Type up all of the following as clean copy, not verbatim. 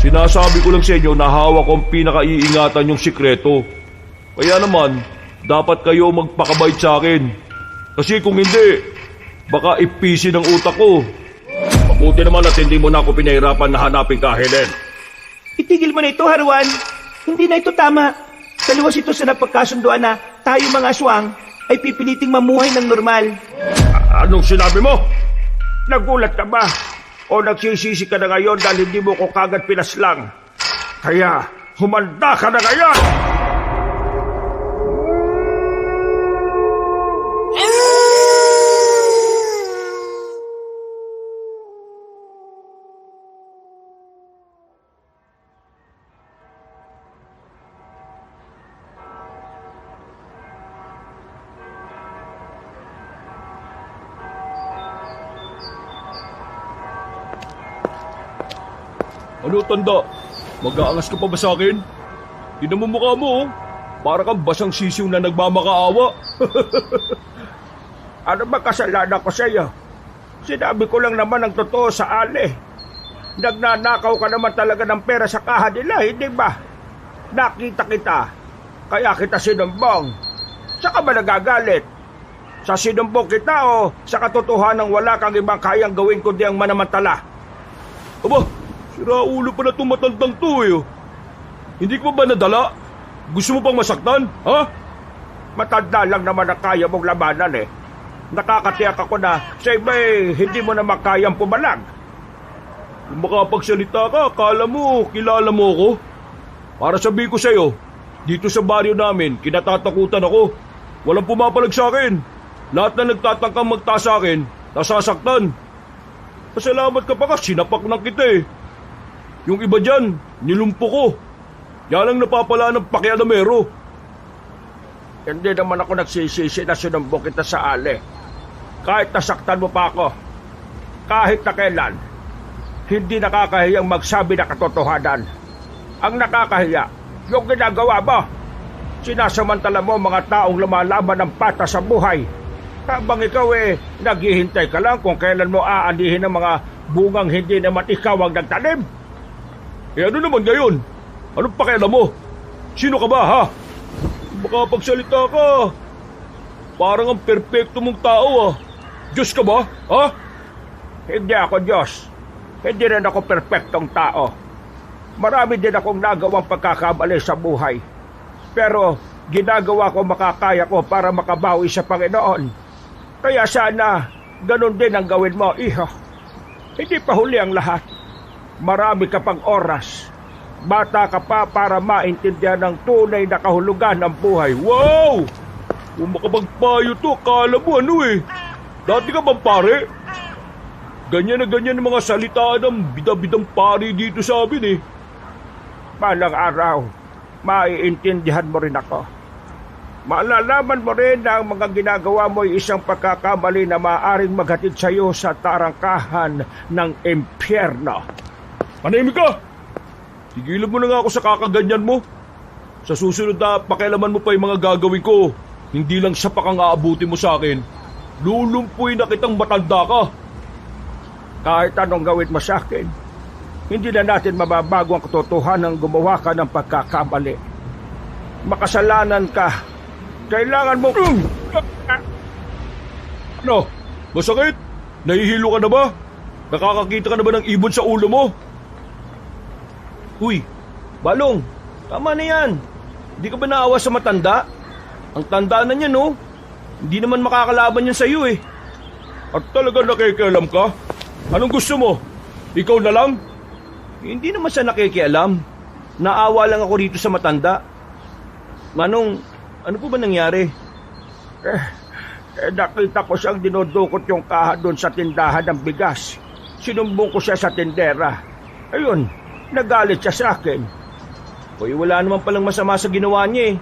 Sinasabi ko lang sa inyo na hawak kong pinakaiingatan yung sikreto. Kaya naman, dapat kayo magpakabait sa akin. Kasi kung hindi, baka ipisi ng utak ko. Mabuti naman at hindi mo na ako pinahirapan na hanapin ka, Helen. Itigil mo na ito, Harwan. Hindi na ito tama. Taliwas ito sa napagkasunduan na tayo mga aswang ay pipiliting mamuhay ng normal. Anong sinabi mo? Nagulat ka ba? O nagsisisi ka na ngayon dahil hindi mo ko kagad pinaslang? Kaya, humanda ka na ngayon! Ano tanda? Mag-aangas ka pa ba sa akin? Tinan mo mukha mo, oh. Para kang basang sisiw na nagmamakaawa. Ano ba kasalanan ko sa iyo? Sinabi ko lang naman ang totoo sa Ali. Nagnanakaw ka naman talaga ng pera sa kaha nila, hindi ba? Nakita kita, kaya kita sinumbong. Saka ba nagagalit? Sa sinumbong kita o sa katotohanan wala kang ibang kayang gawin kundi ang manamantala? Aba, sira ulo pa na itong matandang to eh. Oh. Hindi ko ba nadala? Gusto mo pang masaktan, ha? Matanda lang naman ang kaya mong labanan eh. Nakakatiyak ako na sa iba hindi mo na makayang pumalag. Kung makapagsalita ka, akala mo, kilala mo ako. Para sabihin ko sa'yo, dito sa baryo namin, kinatatakutan ako. Walang pumapalag sa akin. Lahat na nagtatangkang magtaas sa akin, nasasaktan. Pasalamat ka pa ka, sinapak na kita eh. Yung iba dyan, nilumpo ko. Yan ang napapala ng pakialamero. Hindi naman ako nagsisisi na sinumbong kita sa Ali. Kahit nasaktan mo pa ako, kahit na kailan, hindi nakakahiyang magsabi na katotohanan. Ang nakakahiya, yung ginagawa mo. Sinasamantala mo mga taong lumalaban ng pata sa buhay. Habang ikaw naghihintay ka lang kung kailan mo aanihin ang mga bungang hindi naman ikaw ang nagtanim. Ano naman ngayon? Anong pakialam mo? Sino ka ba, ha? Makapagsalita ka. Parang ang perpekto mong tao, ah. Diyos ka ba, ha? Hindi ako Diyos. Hindi rin ako perpektong tao. Marami din akong nagawang pagkakamali sa buhay. Pero ginagawa ko makakaya ko para makabawi sa Panginoon. Kaya sana, ganun din ang gawin mo, iho. Hindi pa huli ang lahat. Marami ka pang oras. Bata ka pa para maintindihan ng tunay na kahulugan ng buhay. Wow! Kung makapagpayo to, akala mo ano eh. Dati ka bang pare? Ganyan na ganyan ang mga salita ng bida-bidang pari dito sa amin eh. Balang araw, maiintindihan mo rin ako. Malalaman mo rin na ang mga ginagawa mo ay isang pagkakamali na maaaring maghatid sa iyo sa tarangkahan ng impyerno. Panahimik ka! Tigilan mo na nga ako sa kakaganyan mo. Sa susunod na pakialaman mo pa yung mga gagawin ko. Hindi lang siya pa kang aabuti mo sa akin. Lulumpuin na kitang matanda ka. Kahit anong gawin mo sa akin, hindi na natin mababago ang katotohanan ng gumawa ka ng pagkakamali. Makasalanan ka. Kailangan mo... Ano? Masakit? Nahihilo ka na ba? Nakakakita ka na ba ng ibon sa ulo mo? Uy, Balong, tama na yan. Hindi ka ba naawa sa matanda? Ang tanda na niya, no? Hindi naman makakalaban yan sa'yo eh. At talaga nakikialam ka? Anong gusto mo? Ikaw na lang? Hindi naman siya nakikialam. Naawa lang ako rito sa matanda. Manong, ano po ba nangyari? Nakita ko siyang dinudukot yung kaha doon sa tindahan ng bigas. Sinumbong ko siya sa tindera. Ayun, nagalit siya sa akin. Uy, wala naman palang masama sa ginawa niya eh.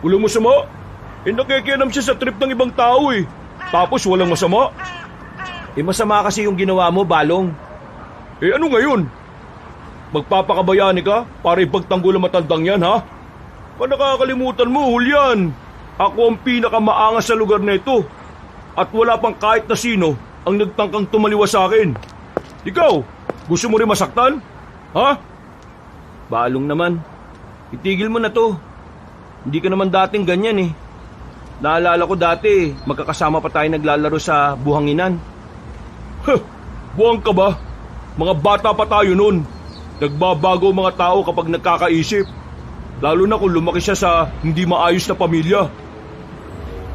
Walang masama? Nakikialam siya sa trip ng ibang tao eh. Tapos walang masama? Masama kasi yung ginawa mo, Balong. Ano ngayon? Magpapakabayani ka para ipagtanggol ang matandang yan, ha? Nakakalimutan mo, Julian. Ako ang pinakamaangas sa lugar na ito. At wala pang kahit na sino ang nagtangkang tumaliwas sa akin. Ikaw, gusto mo rin masaktan? Ha? Balong naman. Itigil mo na to. Hindi ka naman dating ganyan eh. Naalala ko dati, magkakasama pa tayo naglalaro sa buhanginan. Huh, buwang ka ba? Mga bata pa tayo nun. Nagbabago ang mga tao kapag nagkakaisip. Lalo na kung lumaki siya sa hindi maayos na pamilya.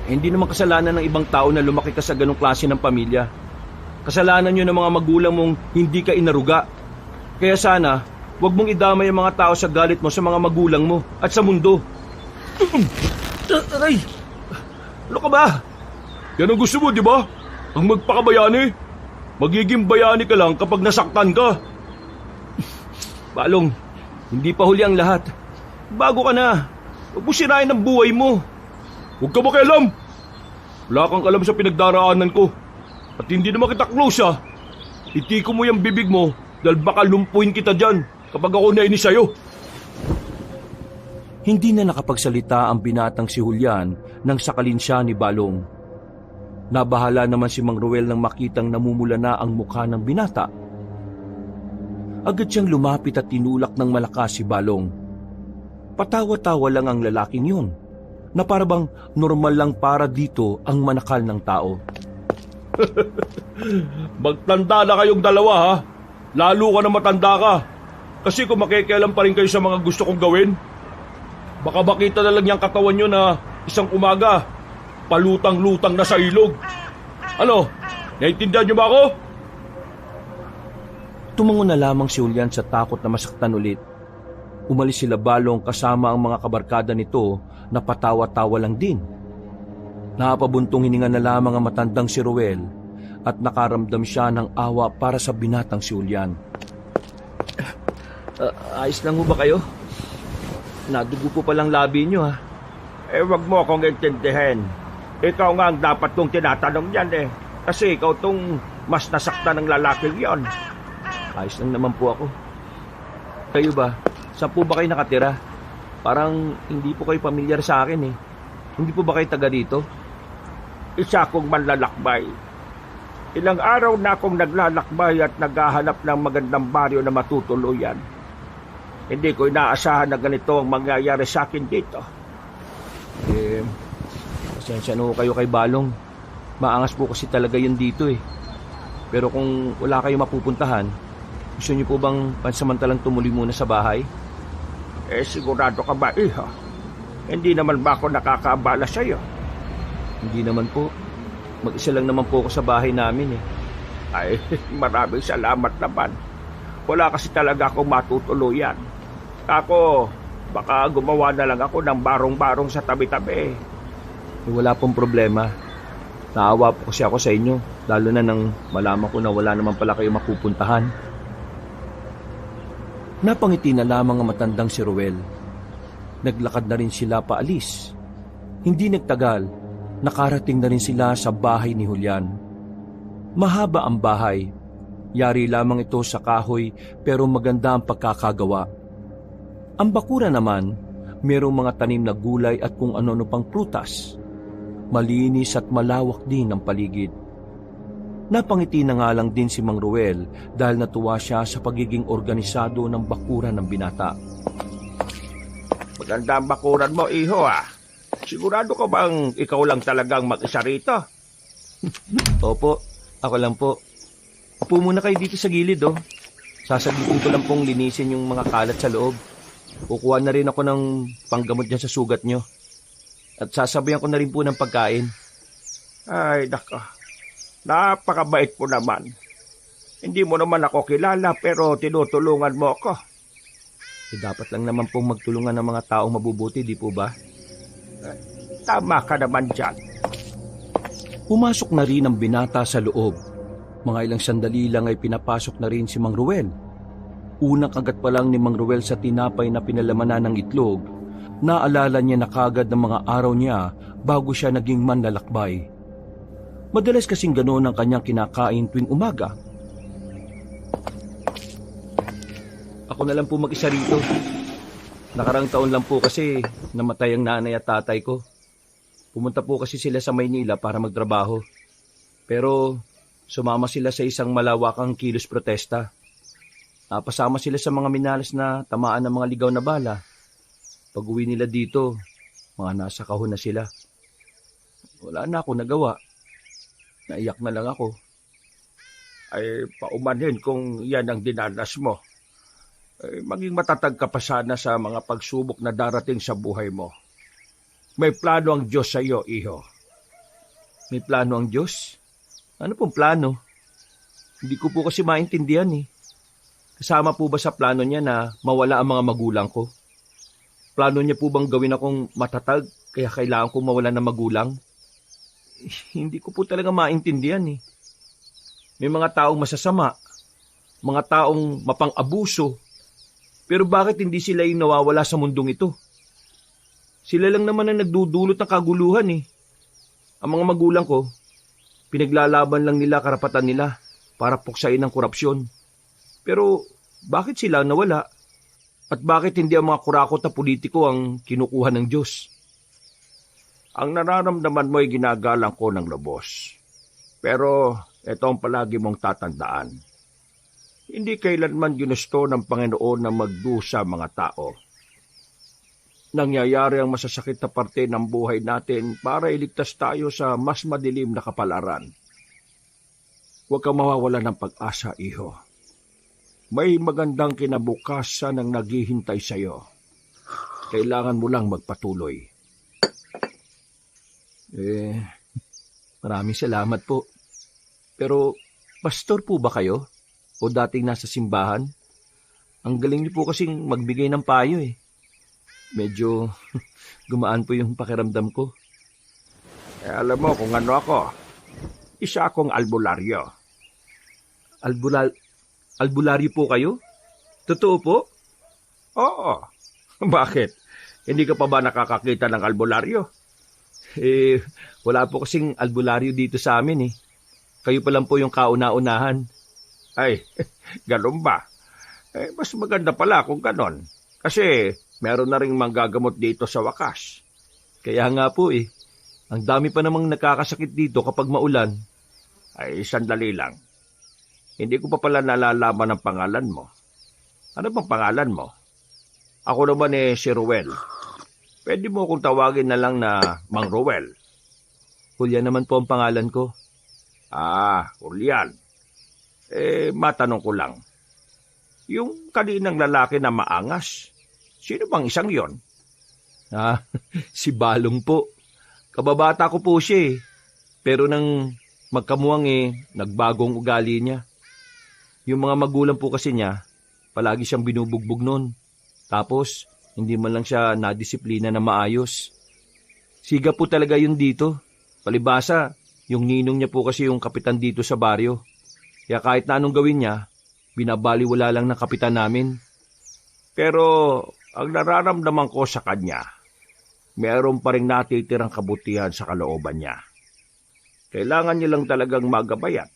Hindi naman kasalanan ng ibang tao na lumaki ka sa ganong klase ng pamilya. Kasalanan nyo ng mga magulang mong hindi ka inaruga. Kaya sana, huwag mong idamay ang mga tao sa galit mo sa mga magulang mo at sa mundo. Aray! Ano ka ba? Yan ang gusto mo, di ba? Ang magpakabayani. Magiging bayani ka lang kapag nasaktan ka. Balong, hindi pa huli ang lahat. Bago ka na. Huwag mo sirain ang buhay mo. Huwag ka makialam. Wala kang alam sa pinagdaraanan ko. At hindi naman kita close ah. Itiko mo yung bibig mo dahil baka lumpuin kita dyan kapag ako nainis sa'yo. Hindi na nakapagsalita ang binatang si Julian nang sakalin siya ni Balong. Nabahala naman si Mang Ruel nang makitang namumula na ang mukha ng binata. Agad siyang lumapit at tinulak ng malakas si Balong. Patawa-tawa lang ang lalaking yun, na parabang normal lang para dito ang manakal ng tao. Magtanda na kayong dalawa ha. Lalo ka na matanda ka. Kasi kung makikialam pa rin kayo sa mga gusto kong gawin, baka makita na lang yung katawan nyo na isang umaga, palutang-lutang na sa ilog. Ano? Naiintindihan nyo ba ako? Tumango na lamang si Julian sa takot na masaktan ulit. Umalis sila Balong kasama ang mga kabarkada nito na patawa-tawa lang din. Napabuntong hininga na lamang ang matandang si Ruel at nakaramdam siya ng awa para sa binatang si Julian. Ayos lang mo ba kayo? Nadugo po palang labi nyo ha. Wag mo akong intindihin. Ikaw nga ang dapat kong tinatanong yan eh. Kasi ikaw tong mas nasaktan ng lalaking yon. Ayos lang naman po ako. Kayo ba? Saan po ba kayo nakatira? Parang hindi po kayo pamilyar sa akin eh. Hindi po ba kayo taga dito? Isa akong manlalakbay. Ilang araw na akong naglalakbay at naghahanap ng magandang baryo na matutuluyan. Hindi ko inaasahan na ganito ang mangyayari sa akin dito. Pasensya na kayo kay Balong. Maangas po kasi talaga yun dito eh. Pero kung wala kayo mapupuntahan, gusto niyo po bang pansamantalang tumuloy muna sa bahay? Sigurado ka ba, iha? Hindi naman ba ako nakakaabala sa'yo? Hindi naman po. Mag-isa lang naman po ako sa bahay namin eh. Ay, maraming salamat naman. Wala kasi talaga akong matutuluyan. Ako, baka gumawa na lang ako ng barong-barong sa tabi-tabi. Wala pong problema. Naawa po kasi ako sa inyo, lalo na nang malaman ko na wala naman pala kayo mapupuntahan. Napangiti na lamang ang matandang si Ruel. Naglakad na rin sila paalis. Hindi nagtagal, nakarating na rin sila sa bahay ni Julian. Mahaba ang bahay. Yari lamang ito sa kahoy pero maganda ang pagkakagawa. Ang bakura naman, mayroong mga tanim na gulay at kung ano-ano pang prutas. Malinis at malawak din ang paligid. Napangiti na nga lang din si Mang Ruel dahil natuwa siya sa pagiging organisado ng bakuran ng binata. Maganda ang bakuran mo, iho ah. Sigurado ka bang ikaw lang talagang mag-isa rito? Opo, ako lang po. Upo muna kayo dito sa gilid oh. Sasabihin ko lang pong linisin yung mga kalat sa loob. Kukuha na rin ako ng panggamot dyan sa sugat nyo. At sasabayan ko na rin po ng pagkain. Ay, naka. Napakabait mo naman. Hindi mo naman ako kilala pero tinutulungan mo ako. Dapat lang naman pong magtulungan ng mga taong mabubuti, di po ba? Tama ka naman dyan. Pumasok na rin ang binata sa loob. Mga ilang sandali lang ay pinapasok na rin si Mang Ruel. Unang kagat pa lang ni Mang Ruel sa tinapay na pinalamanan ng itlog, naalala niya na kagad ng mga araw niya bago siya naging manlalakbay. Madalas kasing ganoon ang kanyang kinakain tuwing umaga. Ako na lang po mag-isa rito. Nakarang taon lang po kasi namatay ang nanay at tatay ko. Pumunta po kasi sila sa Maynila para magtrabaho. Pero sumama sila sa isang malawakang kilos protesta. Napasama sila sa mga minalas na tamaan ng mga ligaw na bala. Pag-uwi nila dito, mga nasa kahon na sila. Wala na ako nagawa. Naiyak na lang ako. Ay paumanhin kung yan ang dinanas mo. Ay, maging matatag ka pa sana sa mga pagsubok na darating sa buhay mo. May plano ang Diyos sa iyo, iho. May plano ang Diyos? Ano pong plano? Hindi ko po kasi maintindihan eh. Kasama po ba sa plano niya na mawala ang mga magulang ko? Plano niya po bang gawin akong matatag kaya kailangan kong mawala ng magulang? Hindi ko po talaga maintindihan eh. May mga taong masasama, mga taong mapang-abuso, pero bakit hindi sila yung nawawala sa mundong ito? Sila lang naman ang nagdudulot ng kaguluhan eh. Ang mga magulang ko, pinaglalaban lang nila karapatan nila para puksain ang korupsyon. Pero bakit sila nawala? At bakit hindi ang mga kurakot na politiko ang kinukuha ng Diyos? Ang nararamdaman mo ay ginagalang ko ng lubos. Pero ito ang palagi mong tatandaan. Hindi kailanman ginusto ng Panginoon na magdusa mga tao. Nangyayari ang masasakit na parte ng buhay natin para iligtas tayo sa mas madilim na kapalaran. Huwag kang mawawala ng pag-asa, iho. May magandang kinabukasan ang naghihintay sa iyo. Kailangan mo lang magpatuloy. Maraming salamat po. Pero, pastor po ba kayo? O dating nasa simbahan? Ang galing niyo po kasing magbigay ng payo eh. Medyo gumaan po yung pakiramdam ko. Alam mo kung ano ako. Isa akong albularyo. Albularyo po kayo? Totoo po? Oo. Bakit? Hindi ka pa ba nakakakita ng albularyo? Wala po kasing albularyo dito sa amin eh. Kayo pa lang po yung kauna-unahan. Ay, ganun ba? Mas maganda pala kung ganon. Kasi meron na rin manggagamot dito sa wakas. Kaya nga po eh. Ang dami pa namang nakakasakit dito kapag maulan. Ay, sandali lang. Hindi ko pa pala nalalaman ang pangalan mo. Ano bang pangalan mo? Ako naman si Ruel. Pwede mo akong tawagin na lang na Mang Ruel. Julian naman po ang pangalan ko. Julian. Matanong ko lang. Yung kaninang lalaki na maangas, sino bang isang yon? Si Balong po. Kababata ko po siya eh. Pero nang magkamuwang nagbagong ugali niya. Yung mga magulang po kasi niya, palagi siyang binubugbog nun. Tapos, hindi man lang siya nadisiplina na maayos. Siga po talaga yun dito. Palibasa, yung ninong niya po kasi yung kapitan dito sa baryo. Kaya kahit na anong gawin niya, binabaliwala lang ng kapitan namin. Pero, ang nararamdaman ko sa kanya, meron pa rin natitirang kabutihan sa kalooban niya. Kailangan niya lang talagang magabayan.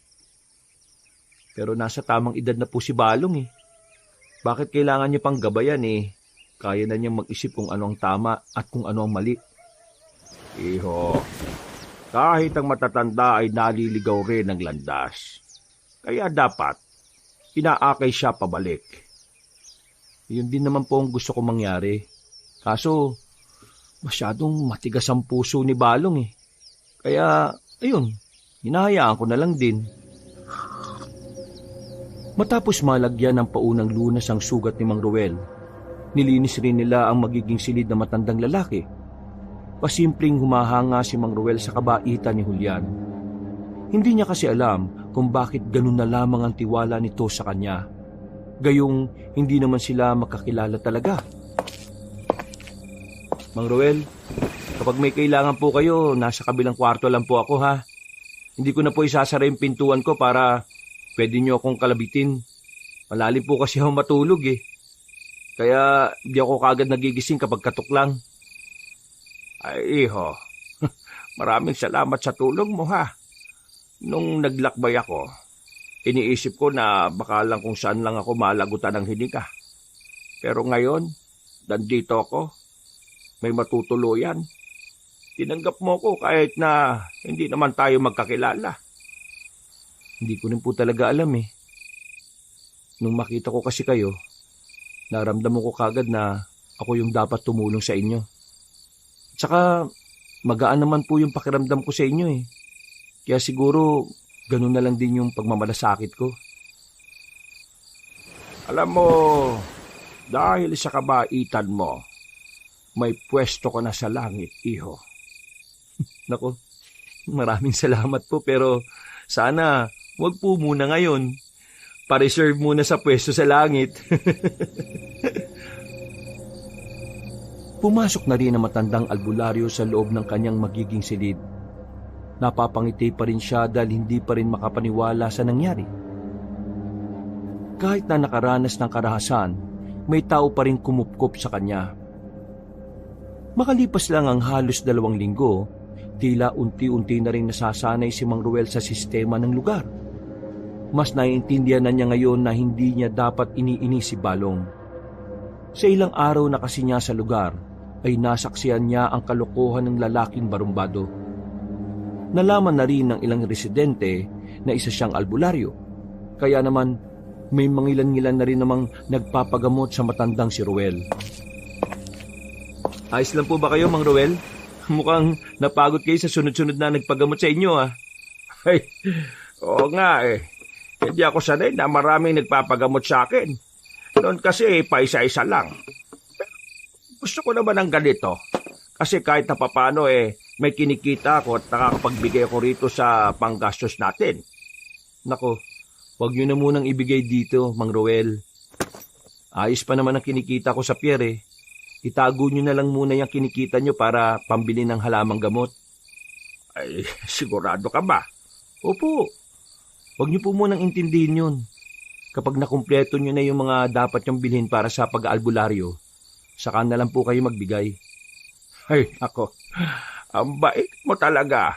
Pero nasa tamang edad na po si Balong eh. Bakit kailangan niya pang gabayan eh? Kaya na niyang mag-isip kung ano ang tama at kung ano ang mali. Iho, kahit ang matatanda ay naliligaw rin ng landas. Kaya dapat, inaakay siya pabalik. Yun din naman po ang gusto kong mangyari. Kaso, masyadong matigas ang puso ni Balong eh. Kaya, ayun, hinahayaan ko na lang din. Matapos malagyan ng paunang lunas ang sugat ni Mang Ruel, nilinis rin nila ang magiging silid na matandang lalaki. Pasimpleng humahanga si Mang Ruel sa kabaitan ni Julian. Hindi niya kasi alam kung bakit ganun na lamang ang tiwala nito sa kanya. Gayong hindi naman sila makakilala talaga. Mang Ruel, kapag may kailangan po kayo, nasa kabilang kwarto lang po ako ha. Hindi ko na po isasara yung pintuan ko para pwede niyo akong kalabitin. Malalim po kasi ako matulog eh. Kaya di ako kaagad nagigising kapag katok lang. Ay, iho. Maraming salamat sa tulong mo ha. Nung naglakbay ako, iniisip ko na baka lang kung saan lang ako malagutan ng hininga. Pero ngayon, nandito ako. May matutuluyan. Tinanggap mo ko kahit na hindi naman tayo magkakilala. Hindi ko rin po talaga alam eh. nung makita ko kasi kayo, naramdaman ko kagad na ako yung dapat tumulong sa inyo. Tsaka, magaan naman po yung pakiramdam ko sa inyo eh. Kaya siguro, ganun na lang din yung pagmamalasakit ko. Alam mo, dahil sa kabaitan mo, may pwesto ka na sa langit, iho. Nako, maraming salamat po pero sana wag po muna ngayon. Pa-reserve muna sa pwesto sa langit. Pumasok na rin ang matandang albularyo sa loob ng kanyang magiging silid. Napapangiti pa rin siya dahil hindi pa rin makapaniwala sa nangyari. Kahit na nakaranas ng karahasan, may tao pa rin kumupkop sa kanya. Makalipas lang ang halos 2 linggo, tila unti-unti na rin nasasanay si Mang Ruel sa sistema ng lugar. Mas naiintindihan na niya ngayon na hindi niya dapat iniini si Balong. Sa ilang araw na kasi niya sa lugar, ay nasaksihan niya ang kalokohan ng lalaking barumbado. Nalaman na rin ng ilang residente na isa siyang albularyo, kaya naman may mangilan-ngilan na rin namang nagpapagamot sa matandang si Ruel. Ayos lang po ba kayo, Mang Ruel? Mukhang napagod kayo sa sunod-sunod na nagpagamot sa inyo, ah. Ay, oo nga eh. Hindi ako sanay na maraming nagpapagamot sa akin. Noon kasi paisa-isa lang. Gusto ko naman ng ganito. Kasi kahit na papano may kinikita ako at nakakapagbigay ako rito sa panggastos natin. Nako, wag nyo na munang ibigay dito, Mang Ruel. Ayos pa naman ang kinikita ko sa pier eh. Itago nyo na lang muna yung kinikita nyo para pambili ng halamang gamot. Ay, sigurado ka ba? Opo. Huwag nyo po munang intindihin yun. Kapag nakumpleto nyo na yung mga dapat nyong bilhin para sa pag-albularyo, saka na lang po kayo magbigay. Ay, ako. Ang bait mo talaga.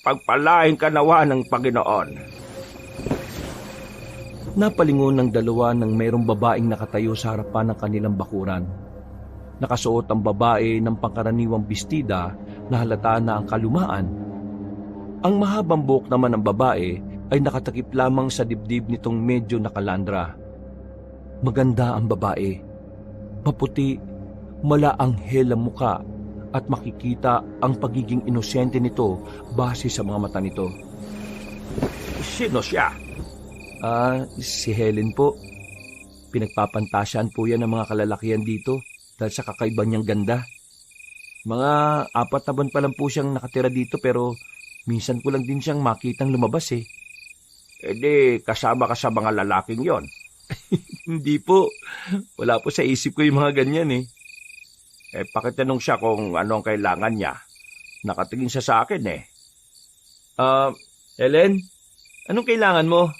Pagpalain ka nawa ng Panginoon. Napalingon ng dalawa nang mayroong babaeng nakatayo sa harapan ng kanilang bakuran. Nakasuot ang babae ng pangkaraniwang bestida na halata na ang kalumaan. Ang mahabang buhok naman ng babae ay nakatakip lamang sa dibdib nitong medyo nakalandra. Maganda ang babae. Maputi, malaanghel ang muka at makikita ang pagiging inosente nito base sa mga mata nito. Sino siya? Si Helen po. Pinagpapantasyan po yan ng mga kalalakihan dito dahil sa kakaiba niyang ganda. Mga 4 na buwan pa lang po siyang nakatira dito pero minsan ko lang din siyang makitang lumabas eh. Di kasama ka sa mga lalaking yon. Hindi po. Wala po sa isip ko yung mga ganyan eh. Pakitanong siya kung ano ang kailangan niya. Nakatingin siya sa akin eh. Helen? Anong kailangan mo?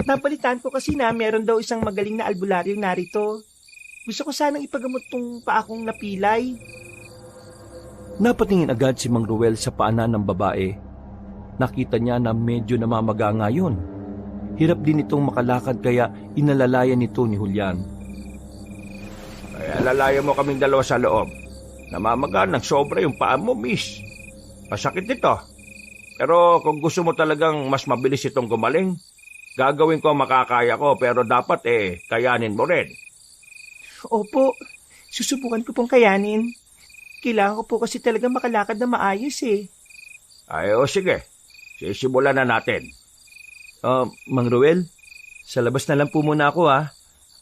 Napalitan ko kasi na meron daw isang magaling na albularyo narito. Gusto ko sanang ipagamot tong paa kong napilay. Napatingin agad si Mang Ruel sa paanan ng babae. Nakita niya na medyo namamaga ngayon. Hirap din itong makalakad kaya inalalayan nito ni Julian. Ay, alalayan mo kaming dalawa sa loob. Namamaga ng sobra yung paa mo, miss. Masakit ito. Pero kung gusto mo talagang mas mabilis itong gumaling, gagawin ko ang makakaya ko pero dapat kayanin mo rin. Opo, susubukan ko pong kayanin. Kailangan ko po kasi talaga makalakad na maayos eh. Ay, sige. Sisimulan na natin. Mang Ruel, sa labas na lang po muna ako ha.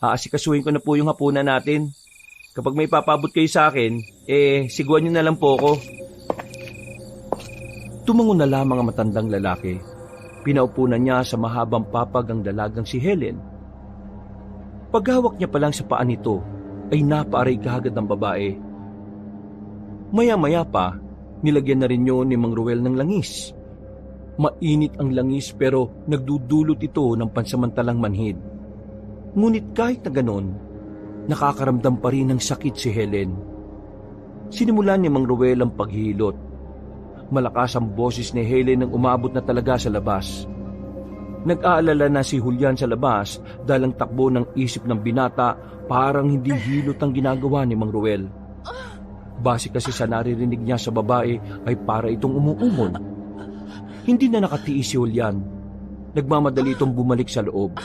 Aasikasuhin ko na po yung hapunan natin. Kapag may papabot kayo sa akin, siguan nyo na lang po ako. Tumango na lamang ang matandang lalaki. Pinaupunan niya sa mahabang papag ang dalagang si Helen. Paghawak niya pa lang sa paa nito, ay napaaray kaagad ng babae. Maya-maya pa, nilagyan na rin yun ni Mang Ruel ng langis. Mainit ang langis pero nagdudulot ito ng pansamantalang manhid. Ngunit kahit na ganon, nakakaramdam pa rin ng sakit si Helen. Sinimulan ni Mang Ruel ang paghilot. Malakas ang boses ni Helen nang umabot na talaga sa labas. Nag-aalala na si Julian sa labas dahil ang takbo ng isip ng binata parang hindi hilot ang ginagawa ni Mang Ruel. Base kasi sa naririnig niya sa babae ay para itong umuumon. Hindi na nakatiis si Julian. Nagmamadali itong bumalik sa loob.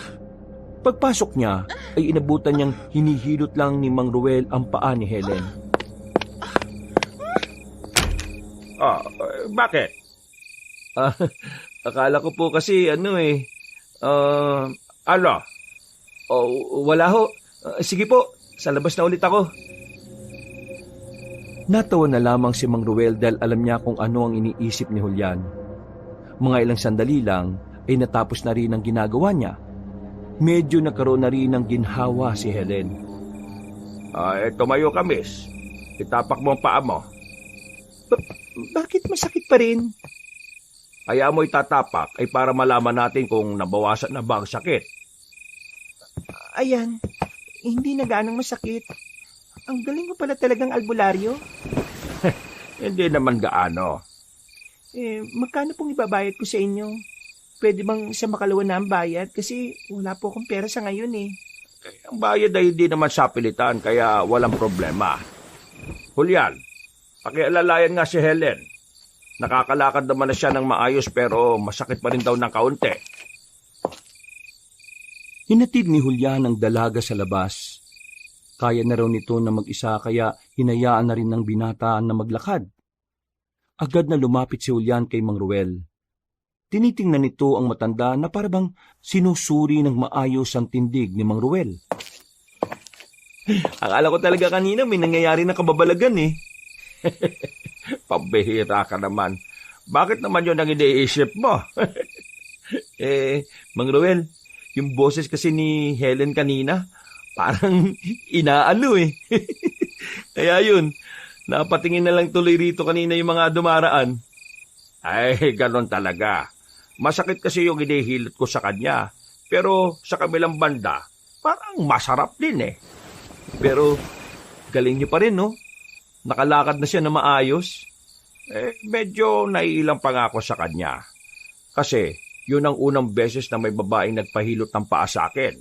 Pagpasok niya ay inabutan niyang hinihilot lang ni Mang Ruel ang paa ni Helen. Bakit? Akala ko po kasi Ano? wala ho. Sige po, sa labas na ulit ako. Natawa na lamang si Mang Ruel dahil alam niya kung ano ang iniisip ni Julian. Mga ilang sandali lang ay natapos na rin ang ginagawa niya. Medyo nagkaroon na rin ng ginhawa si Helen. Tumayo ka, miss. Itapak mo ang paa mo. Bakit masakit pa rin? Kaya mo itatapak ay para malaman natin kung nabawasan na ba ang sakit. Ayan, hindi na ganong masakit. Ang galing mo pala talagang albularyo. Hindi naman gaano. Magkano pong ibabayad ko sa inyo? Pwede bang sa makalawa na ang bayad? Kasi wala po akong pera sa ngayon eh. Ang bayad ay hindi naman sapilitan kaya walang problema. Julian, pakialalayan nga si Helen. Nakakalakad naman na siya ng maayos pero masakit pa rin daw ng kaunti. Hinatid ni Julian ang dalaga sa labas. Kaya na raw nito na mag-isa kaya hinayaan na rin ng binata na maglakad. Agad na lumapit si Julian kay Mang Ruel. Tinitingnan nito ang matanda na parabang sinusuri ng maayos ang tindig ni Mang Ruel. Akala ko talaga kanina may nangyayari na kababalagan eh. Pambihira ka naman. Bakit naman yun ang iniisip mo? Mang Ruel, yung boses kasi ni Helen kanina, parang inaano eh. Kaya yun, napatingin na lang tuloy rito kanina yung mga dumaraan. Ay, ganon talaga. Masakit kasi yung inihilot ko sa kanya. Pero sa kabilang banda, parang masarap din eh. Pero galing niyo pa rin, no? Nakalakad na siya na maayos. Medyo naiilang pa nga ako sa kanya. Kasi yun ang unang beses na may babaeng nagpahilot ng paa sa akin.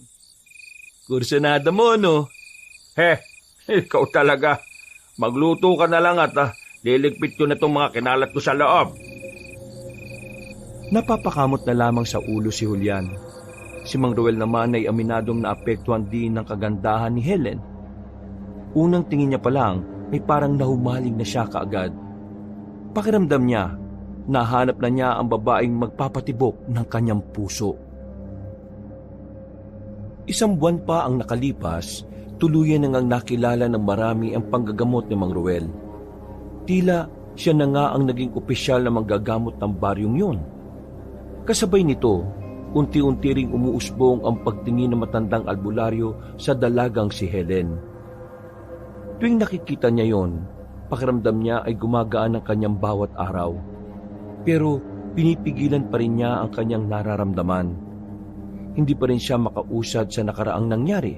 Kursunada mo, no? Ikaw talaga. Magluto ka na lang at liligpit ko na itong mga kinalat ko sa loob. Napapakamot na lamang sa ulo si Julian. Si Mang Ruel naman ay aminadong naapektuhan din ng kagandahan ni Helen. Unang tingin niya pa lang ay parang nahumaling na siya kaagad. Pakiramdam niya, nahanap na niya ang babaeng magpapatibok ng kanyang puso. Isang buwan pa ang nakalipas, tuluyan nang nakilala ng marami ang panggagamot ni Mang Ruel. Tila siya na nga ang naging opisyal na manggagamot ng baryong yun. Kasabay nito, unti-unti ring umuusbong ang pagtingin ng matandang albularyo sa dalagang si Helen. Tuwing nakikita niya yon, pakiramdam niya ay gumagaan ang kanyang bawat araw. Pero pinipigilan pa rin niya ang kanyang nararamdaman. Hindi pa rin siya makausad sa nakaraang nangyari.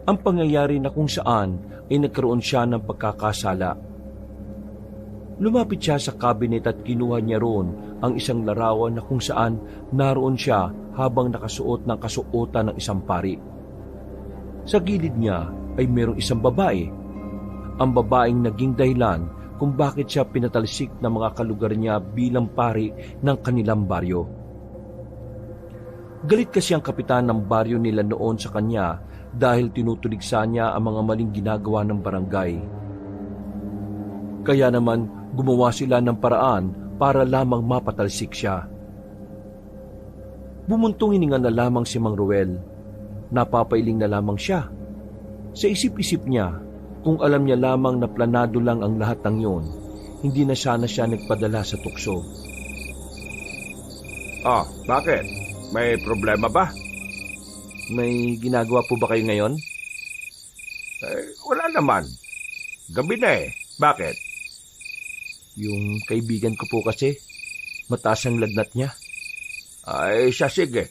Ang pangyayari na kung saan ay nagkaroon siya ng pagkakasala. Lumapit siya sa cabinet at kinuha niya roon ang isang larawan na kung saan naroon siya habang nakasuot ng kasuotan ng isang pari. Sa gilid niya ay mayroong isang babae. Ang babaeng naging dahilan kung bakit siya pinatalsik ng mga kalugar niya bilang pari ng kanilang baryo. Galit kasi ang kapitan ng baryo nila noon sa kanya dahil tinutuligsa niya ang mga maling ginagawa ng barangay. Kaya naman gumawa sila ng paraan para lamang mapatalsik siya. Bumuntong hininga na lamang si Mang Ruel. Napapailing na lamang siya. Sa isip-isip niya, kung alam niya lamang na planado lang ang lahat ng yun, hindi na sana siya nagpadala sa tukso. Bakit? May problema ba? May ginagawa po ba kayo ngayon? Wala naman. Gabi na eh. Bakit? Yung kaibigan ko po kasi, mataas ang lagnat niya. Ay, siya sige.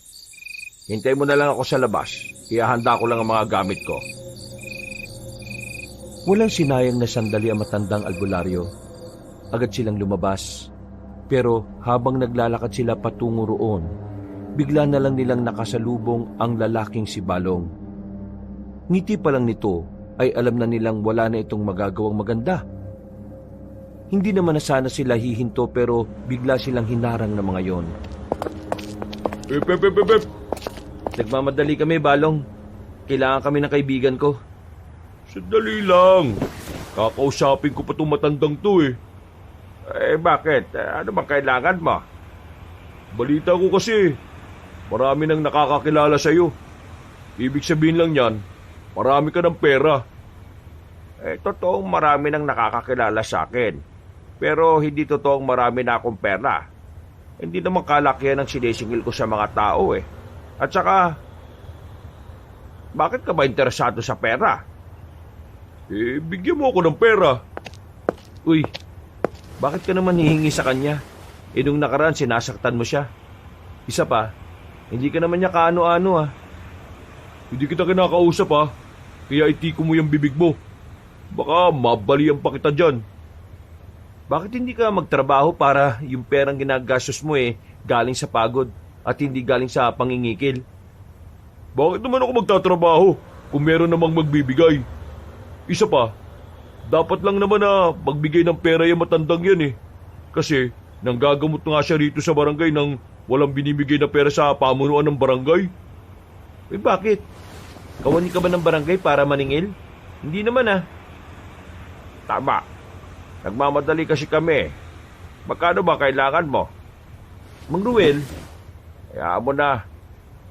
Hintay mo na lang ako sa labas. Ihahanda ko lang ang mga gamit ko. Walang sinayang na sandali ang matandang albularyo. Agad silang lumabas. Pero habang naglalakad sila patungo roon, bigla na lang nilang nakasalubong ang lalaking si Balong. Ngiti pa lang nito ay alam na nilang wala na itong magagawang maganda. Hindi naman na sana sila hihinto pero bigla silang hinarang ng mga yon. Pep. Nagmamadali kami, Balong. Kailangan kami ng kaibigan ko. Sandali lang. Kakausapin ko pa itong matandang to eh. Bakit? Ano bang kailangan mo? Balita ko kasi, marami nang nakakakilala sa'yo. Ibig sabihin lang yan, marami ka ng pera. Totoong marami nang nakakakilala sa akin. Pero hindi totoong marami na akong pera. Hindi naman kalakihan ang sinisingil ko sa mga tao eh. At saka, bakit ka ba interesado sa pera? Bigyan mo ako ng pera. Uy, bakit ka naman hihingi sa kanya? Nung nakaraan sinasaktan mo siya. Isa pa, hindi ka naman niya kaano-ano ah. Hindi kita kinakausap ha, kaya itiko mo yung bibig mo. Baka mabalian pa kita dyan. Bakit hindi ka magtrabaho para yung perang ginagastos mo galing sa pagod at hindi galing sa pangingikil? Bakit naman ako magtatrabaho kung meron namang magbibigay? Isa pa, dapat lang naman na magbigay ng pera yung matandang yan eh. Kasi nanggagamot nga siya rito sa barangay nang walang binibigay na pera sa pamunuan ng barangay. Bakit? Kawani ka ba ng barangay para maningil? Hindi naman ah. Tama. Nagmamadali kasi kami. Magkano ba kailangan mo? Mang Ruel, Hayaan mo na.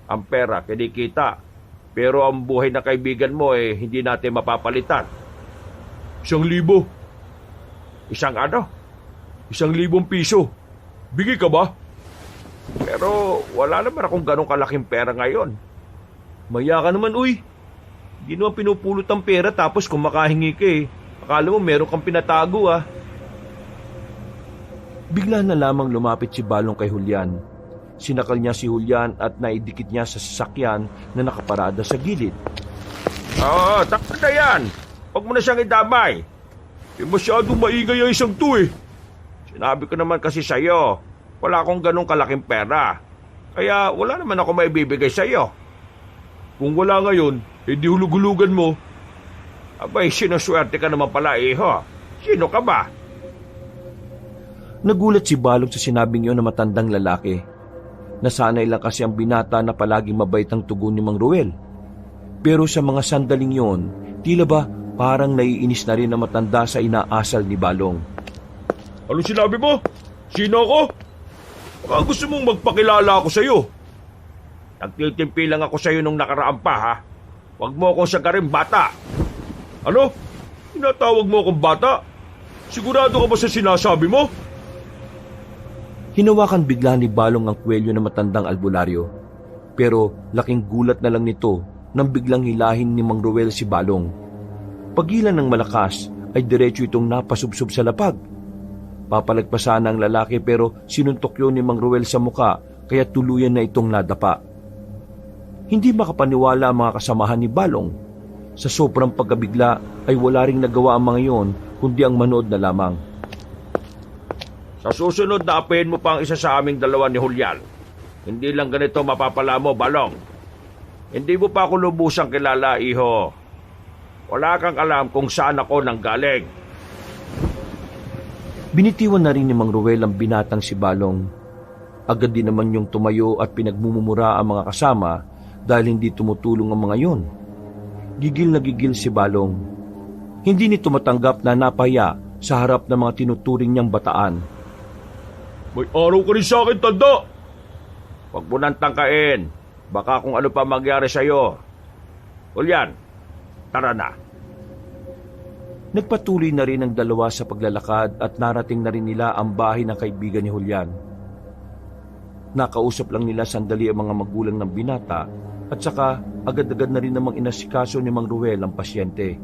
Ang pera, kinikita. Pero ang buhay na kaibigan mo hindi natin mapapalitan. 1,000. Isang ano? 1,000 piso. Bigay ka ba? Pero wala naman akong ganong kalaking pera ngayon. maya ka naman uy. Hindi naman pinupulot ang pera tapos kung makahingi ka akala mo meron kang pinatago ah. Bigla na lamang lumapit si Balong kay Julian. Sinakal niya si Julian at naidikit niya sa sasakyan na nakaparada sa gilid. Oo, tama na yan. Huwag mo na siyang idamay. Masyadong maingay ang isang to eh. Sinabi ko naman kasi sa'yo, wala akong ganong kalaking pera. Kaya wala naman ako maibibigay sa'yo. Kung wala ngayon, di hulug-hulugan mo. Abay, sinuswerte ka naman pala iho. Sino ka ba? Nagulat si Balong sa sinabing yun na matandang lalaki. Nasanay lang kasi ang binata na palaging mabait ang tugon ni Mang Ruel. Pero sa mga sandaling yon, tila ba parang naiinis na rin na matanda sa inaasal ni Balong. Ano sinabi mo? Sino ako? Baka gusto mong magpakilala ako sa'yo. Nagtitimpi lang ako sa'yo nung nakaraan pa, ha? Huwag mo akong sagarin, bata. Ano? Tinatawag mo akong bata? Sigurado ka ba sa sinasabi mo? Hinawakan bigla ni Balong ang kwelyo ng matandang albularyo. Pero laking gulat na lang nito nang biglang hilahin ni Mang Ruel si Balong. Pagilan ng malakas ay diretso itong napasubsob sa lapag. Papalagpasan ang lalaki pero sinuntok yun ni Mang Ruel sa muka kaya tuluyan na itong nadapa. Hindi makapaniwala ang mga kasamahan ni Balong. Sa sobrang pagkabigla ay wala ring nagawa ang mga yon kundi ang manood na lamang. Sa susunod na apayin mo pa ang isa sa aming dalawa ni Julian. Hindi lang ganito mapapala mo, Balong. Hindi mo pa ako lubusang kilala, iho. Wala kang alam kung saan ako nanggaling. Binitiwan na rin ni Mang Ruel ang binatang si Balong. Agad din naman yung tumayo at pinagmumura ang mga kasama dahil hindi tumutulong ang mga yon. Gigil na gigil si Balong. Hindi nito matanggap na napaya sa harap ng mga tinuturing niyang bataan. May araw ka rin sa akin, tanda! Huwag mo nang tangkain. Baka kung ano pa mangyari sa'yo. Julian, tara na. Nagpatuloy na rin ang dalawa sa paglalakad at narating na rin nila ang bahay ng kaibigan ni Julian. Nakausap lang nila sandali ang mga magulang ng binata at saka agad-agad na rin namang inasikaso ni Mang Ruel ang pasyente.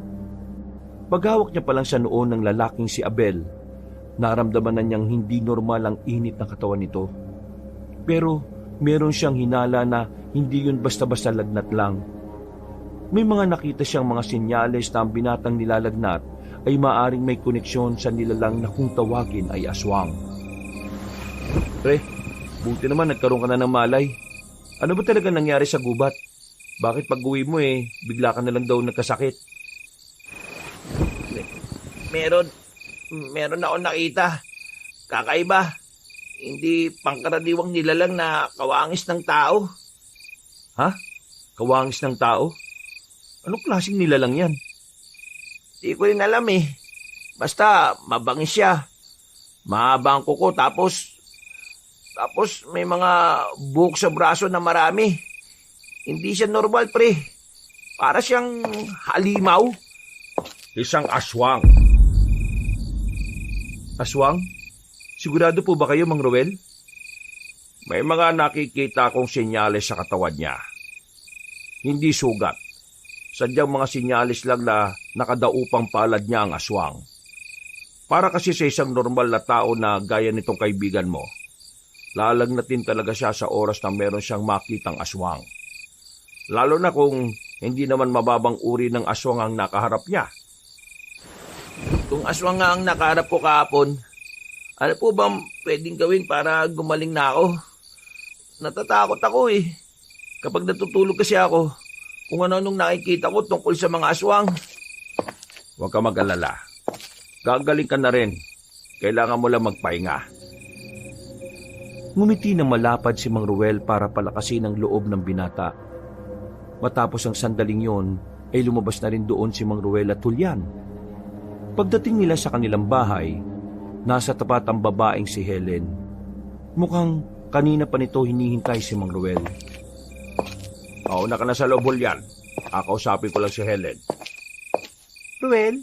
Paghawak niya pa lang sa noon ng lalaking si Abel, naramdaman na niyang hindi normal ang init ng katawan nito. Pero meron siyang hinala na hindi yun basta-basta lagnat lang. May mga nakita siyang mga senyales na ang binatang nilalagnat ay maaring may koneksyon sa nilalang na kung tawagin ay aswang. Pre, buti naman nagkaroon ka na ng malay. Ano ba talaga nangyari sa gubat? Bakit pag-uwi mo bigla ka na lang daw nagkasakit? meron ako nakita. Kakaiba. Hindi pangkaraniwang nilalang na kawangis ng tao. Ha? Kawangis ng tao? Anong klaseng nilalang yan? Di ko rin alam eh. Basta mabangis siya. Mahaba ang kuko tapos may mga buhok sa braso na marami. Hindi siya normal, pre. Para siyang halimaw. Isang aswang. Aswang? Sigurado po ba kayo, Mang Ruel? May mga nakikita akong senyales sa katawan niya. Hindi sugat. Sadyang mga senyales lang na nakadaupang palad niya ang aswang. Para kasi sa isang normal na tao na gaya nitong kaibigan mo, lalagnatin talaga siya sa oras na meron siyang makitang aswang. Lalo na kung hindi naman mababang uri ng aswang ang nakaharap niya. Kung aswang nga ang nakaharap ko kahapon, ano po bang pwedeng gawin para gumaling na ako? Natatakot ako eh. Kapag natutulog kasi ako, kung ano-anong nakikita ko tungkol sa mga aswang. Huwag ka mag-alala. Gagaling ka na rin. Kailangan mo lang magpahinga. Ngumiti ng malapad si Mang Ruel para palakasin ang loob ng binata. Matapos ang sandaling yon, ay lumabas na rin doon si Mang Ruel at Julian. Pagdating nila sa kanilang bahay, nasa tapat ang babaeng si Helen. Mukhang kanina pa nito hinihintay si Mang Ruel. Mauna ka na sa loob, Julian. Kakausapin ko lang si Helen. Ruel,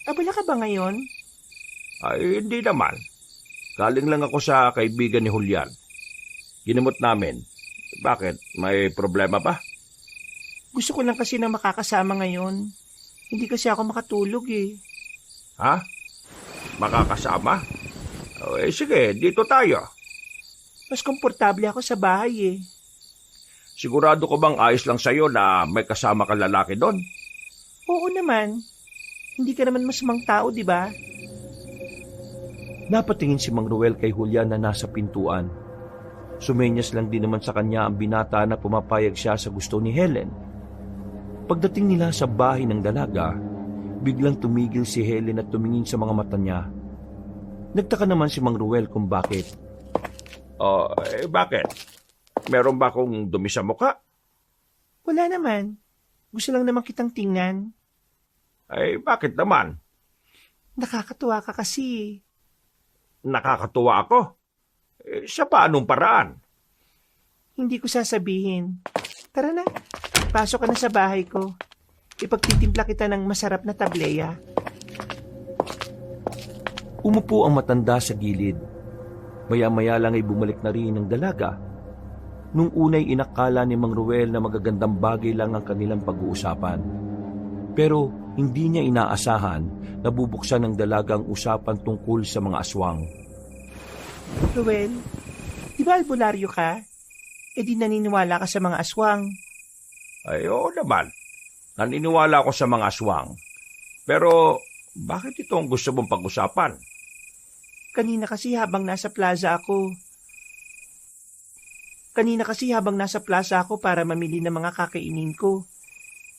abala ka ba ngayon? Ay, hindi naman. Galing lang ako sa kaibigan ni Julian. Ginamot namin. Bakit? May problema ba? Gusto ko lang kasi na makakasama ngayon. Hindi kasi ako makatulog eh. Ha? Makakasama? Sige, dito tayo. Mas komportable ako sa bahay eh. Sigurado ko bang ayos lang sa'yo na may kasama kang lalaki doon? Oo naman. Hindi ka naman masamang tao, di ba? Napatingin si Mang Ruel kay Julian na nasa pintuan. Sumenyas lang din naman sa kanya ang binata na pumapayag siya sa gusto ni Helen. Pagdating nila sa bahay ng dalaga, biglang tumigil si Helen at tumingin sa mga mata niya. Nagtaka naman si Mang Ruel kung bakit. Bakit? Meron ba akong dumi sa mukha? Wala naman. Gusto lang naman kitang tingnan. Bakit naman? Nakakatuwa ka kasi. Nakakatuwa ako. Sa paanong paraan? Hindi ko sasabihin. Tara na. Pasok ka na sa bahay ko. Ipagtitimpla kita ng masarap na tableya. Umupo ang matanda sa gilid. Maya-maya lang ay bumalik na rin ang dalaga. Nung unay inakala ni Mang Ruel na magagandang bagay lang ang kanilang pag-uusapan. Pero hindi niya inaasahan na bubuksan ng dalaga ang usapan tungkol sa mga aswang. Ruel, di ba albularyo ka? E di naniniwala ka sa mga aswang. Oo naman. Naniniwala ako sa mga aswang. Pero bakit ito ang gusto mong pag-usapan? Kanina kasi habang nasa plaza ako para mamili ng mga kakainin ko,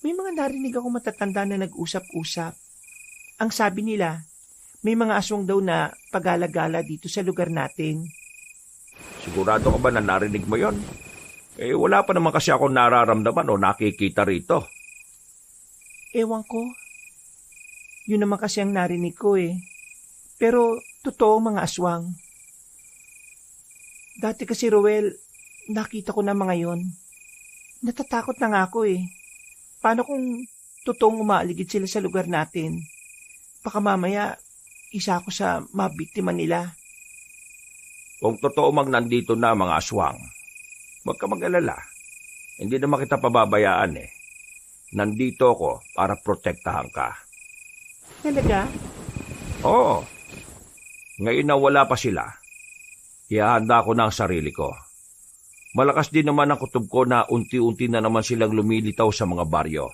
may mga narinig ako matatanda na nag-usap-usap. Ang sabi nila, may mga aswang daw na pagala-gala dito sa lugar natin. Sigurado ka ba na narinig mo yon? Wala pa naman kasi ako nararamdaman o nakikita rito. Ewan ko. Yun naman kasi ang narinig ko eh. Pero totoo mga aswang. Dati kasi Ruel, nakita ko na mga yon. Natatakot na nga ako eh. Paano kung totoong umaaligid sila sa lugar natin? Baka mamaya, isa ako sa mabiktima nila. Kung totoo mang nandito na mga aswang, huwag ka mag-alala. Hindi naman kita pababayaan eh. Nandito ako para protektahan ka. Talaga? Oo. Ngayon na wala pa sila, ihahanda ko na ang sarili ko. Malakas din naman ang kutob ko na unti-unti na naman silang lumilitaw sa mga baryo.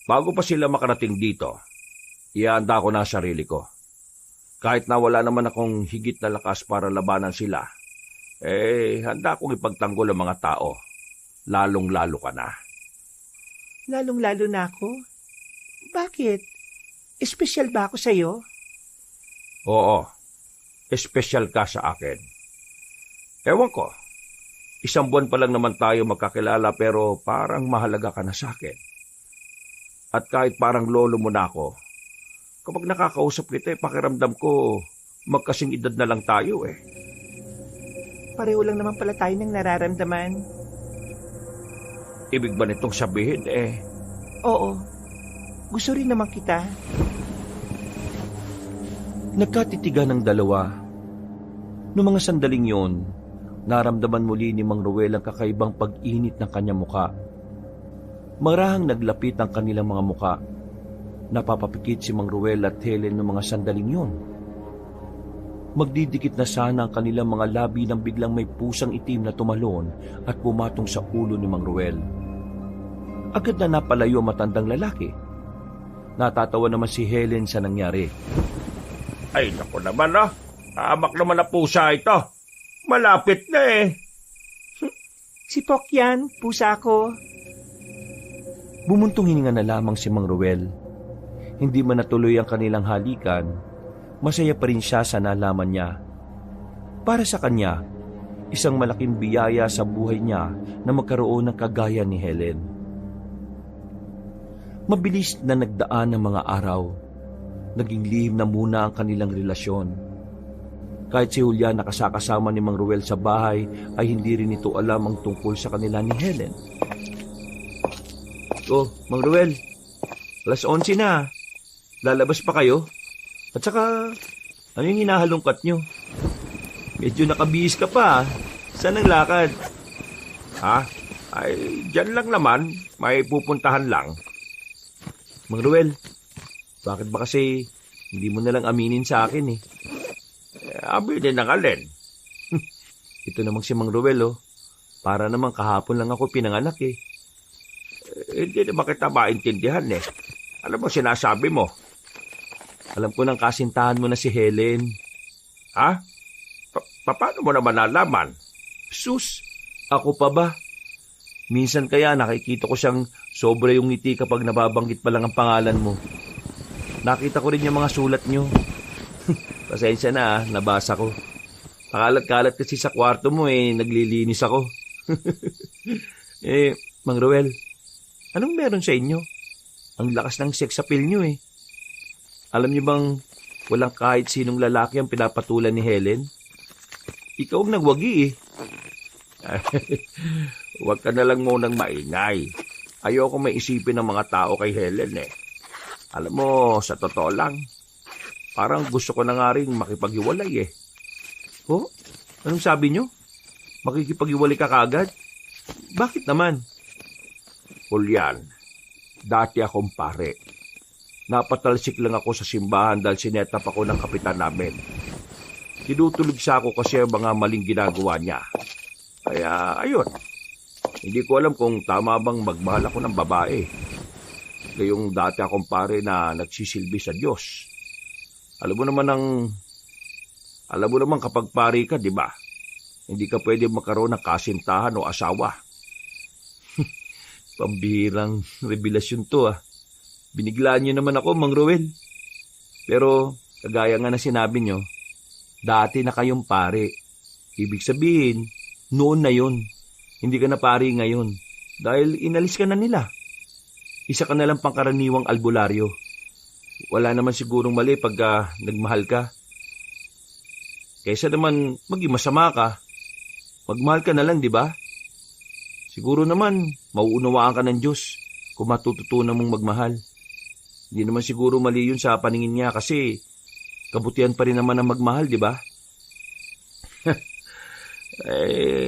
Bago pa sila makarating dito, ihahanda ko na ang sarili ko. Kahit na wala naman akong higit na lakas para labanan sila, handa akong ipagtanggol ang mga tao. Lalong-lalo ka na. Lalong-lalo na ako? Bakit? Espesyal ba ako sa'yo? Oo, espesyal ka sa akin. Ewan ko, 1 buwan pa lang naman tayo magkakilala pero parang mahalaga ka na sa akin. At kahit parang lolo mo na ako, kapag nakakausap kita, pakiramdam ko magkasing edad na lang tayo eh. Pareho lang naman pala tayo ng nararamdaman. Ibig ba nitong sabihin Oo, gusto rin naman kita. Nagkatitigan ng dalawa. Noong mga sandaling yon, naramdaman muli ni Mang Ruel ang kakaibang pag-init ng kanyang muka. Marahang naglapit ang kanilang mga muka. Napapapikit si Mang Ruel at Helen noong mga sandaling yon. Magdidikit na sana ang kanilang mga labi nang biglang may pusang itim na tumalon at pumatong sa ulo ni Mang Ruel. Agad na napalayo ang matandang lalaki. Natatawa naman si Helen sa nangyari. Ay, naku naman hamak naman na pusa ito. Malapit na Si Pok yan, pusa ko. Bumuntong hininga na lamang si Mang Ruel. Hindi man natuloy ang kanilang halikan, masaya pa rin siya sa nalaman niya. Para sa kanya, isang malaking biyaya sa buhay niya na magkaroon ng kagaya ni Helen. Mabilis na nagdaan ang mga araw. Naging lihim na muna ang kanilang relasyon. Kahit si Julia nakasakasama ni Mang Ruel sa bahay, ay hindi rin ito alam ang tungkol sa kanila ni Helen. Oh, Mang Ruel, 11:00 na. Lalabas pa kayo? At saka, ano yung hinahalongkat nyo? Medyo nakabihis ka pa. Saan ang lakad? Ay, dyan lang naman. May pupuntahan lang. Mang Ruel, bakit ba kasi hindi mo nalang aminin sa akin eh? Aminin ng alin? Ito namang si Mang Ruel Para namang kahapon lang ako pinanganak eh. Hindi naman kita maintindihan Ano ba sinasabi mo? Alam ko nang kasintahan mo na si Helen. Paano mo naman nalaman? Sus, ako pa ba? Minsan kaya nakikita ko siyang sobra yung ngiti kapag nababanggit pa lang ang pangalan mo. Nakita ko rin yung mga sulat nyo. Pasensya na nabasa ko. Pakalat-kalat kasi sa kwarto mo naglilinis ako. Mang Ruel, anong meron sa inyo? Ang lakas ng sex appeal nyo Alam niyo bang walang kahit sinong lalaki ang pinapatulan ni Helen? Ikaw ang nagwagi Huwag ka na lang munang maingay. Ayoko may isipin ng mga tao kay Helen Alam mo, sa totoo lang, parang gusto ko na nga rin makipag-iwalay Oh? Anong sabi nyo? Makikipag-iwalay ka kaagad? Bakit naman? Julian, dati akong pare. Napatalsik lang ako sa simbahan dahil sinetap ako ng kapitan namin. Tinutulog sa ako kasi ang mga maling ginagawa niya. Kaya, ayun. Hindi ko alam kung tama bang magmahal ako ng babae. Gayong dati akong pare na nagsisilbi sa Diyos. Alam mo naman kapag pare ka, di ba? Hindi ka pwede magkaroon ng kasintahan o asawa. Pambihirang revelasyon to Biniglaan niyo naman ako, Mang Ruel. Pero, kagaya nga na sinabi niyo, dati na kayong pare. Ibig sabihin, noon na yun. Hindi ka na pare ngayon. Dahil inalis ka na nila. Isa ka na lang pangkaraniwang albularyo. Wala naman sigurong mali pag nagmahal ka. Kaysa naman maging masama ka, magmahal ka na lang, di ba? Siguro naman, mauunawaan ka ng Diyos kung matututunan mong magmahal. Hindi naman siguro mali yun sa paningin niya kasi kabutihan pa rin naman ang magmahal, di ba?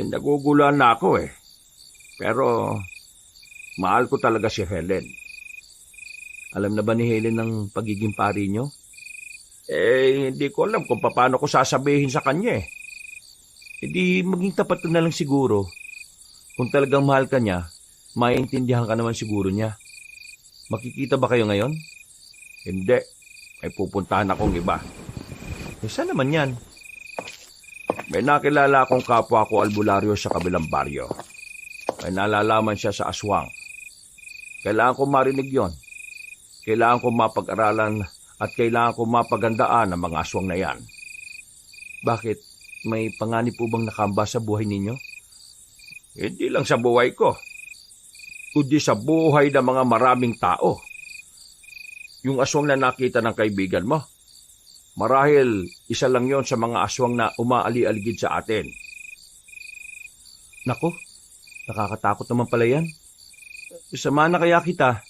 Naguguluhan na ako Pero, mahal ko talaga si Helen. Alam na ba ni Helen ang pagiging pari niyo? Hindi ko alam kung paano ko sasabihin sa kanya Hindi maging tapat na lang siguro. Kung talagang mahal ka niya, maiintindihan ka naman siguro niya. Makikita ba kayo ngayon? Hindi. May pupuntahan akong iba. Saan naman yan? May nakilala akong kapwa ko albularyo sa kabilang baryo. May nalalaman siya sa aswang. Kailangan ko marinig yon. Kailangan ko mapag-aralan at kailangan ko mapagandaan ang mga aswang na yan. Bakit? May panganib po bang nakamba sa buhay ninyo? Hindi lang sa buhay ko, kundi sa buhay ng mga maraming tao. Yung aswang na nakita ng kaibigan mo, marahil isa lang yon sa mga aswang na umaali-aligid sa atin. Nako, nakakatakot naman pala yan. Sama na kaya kita.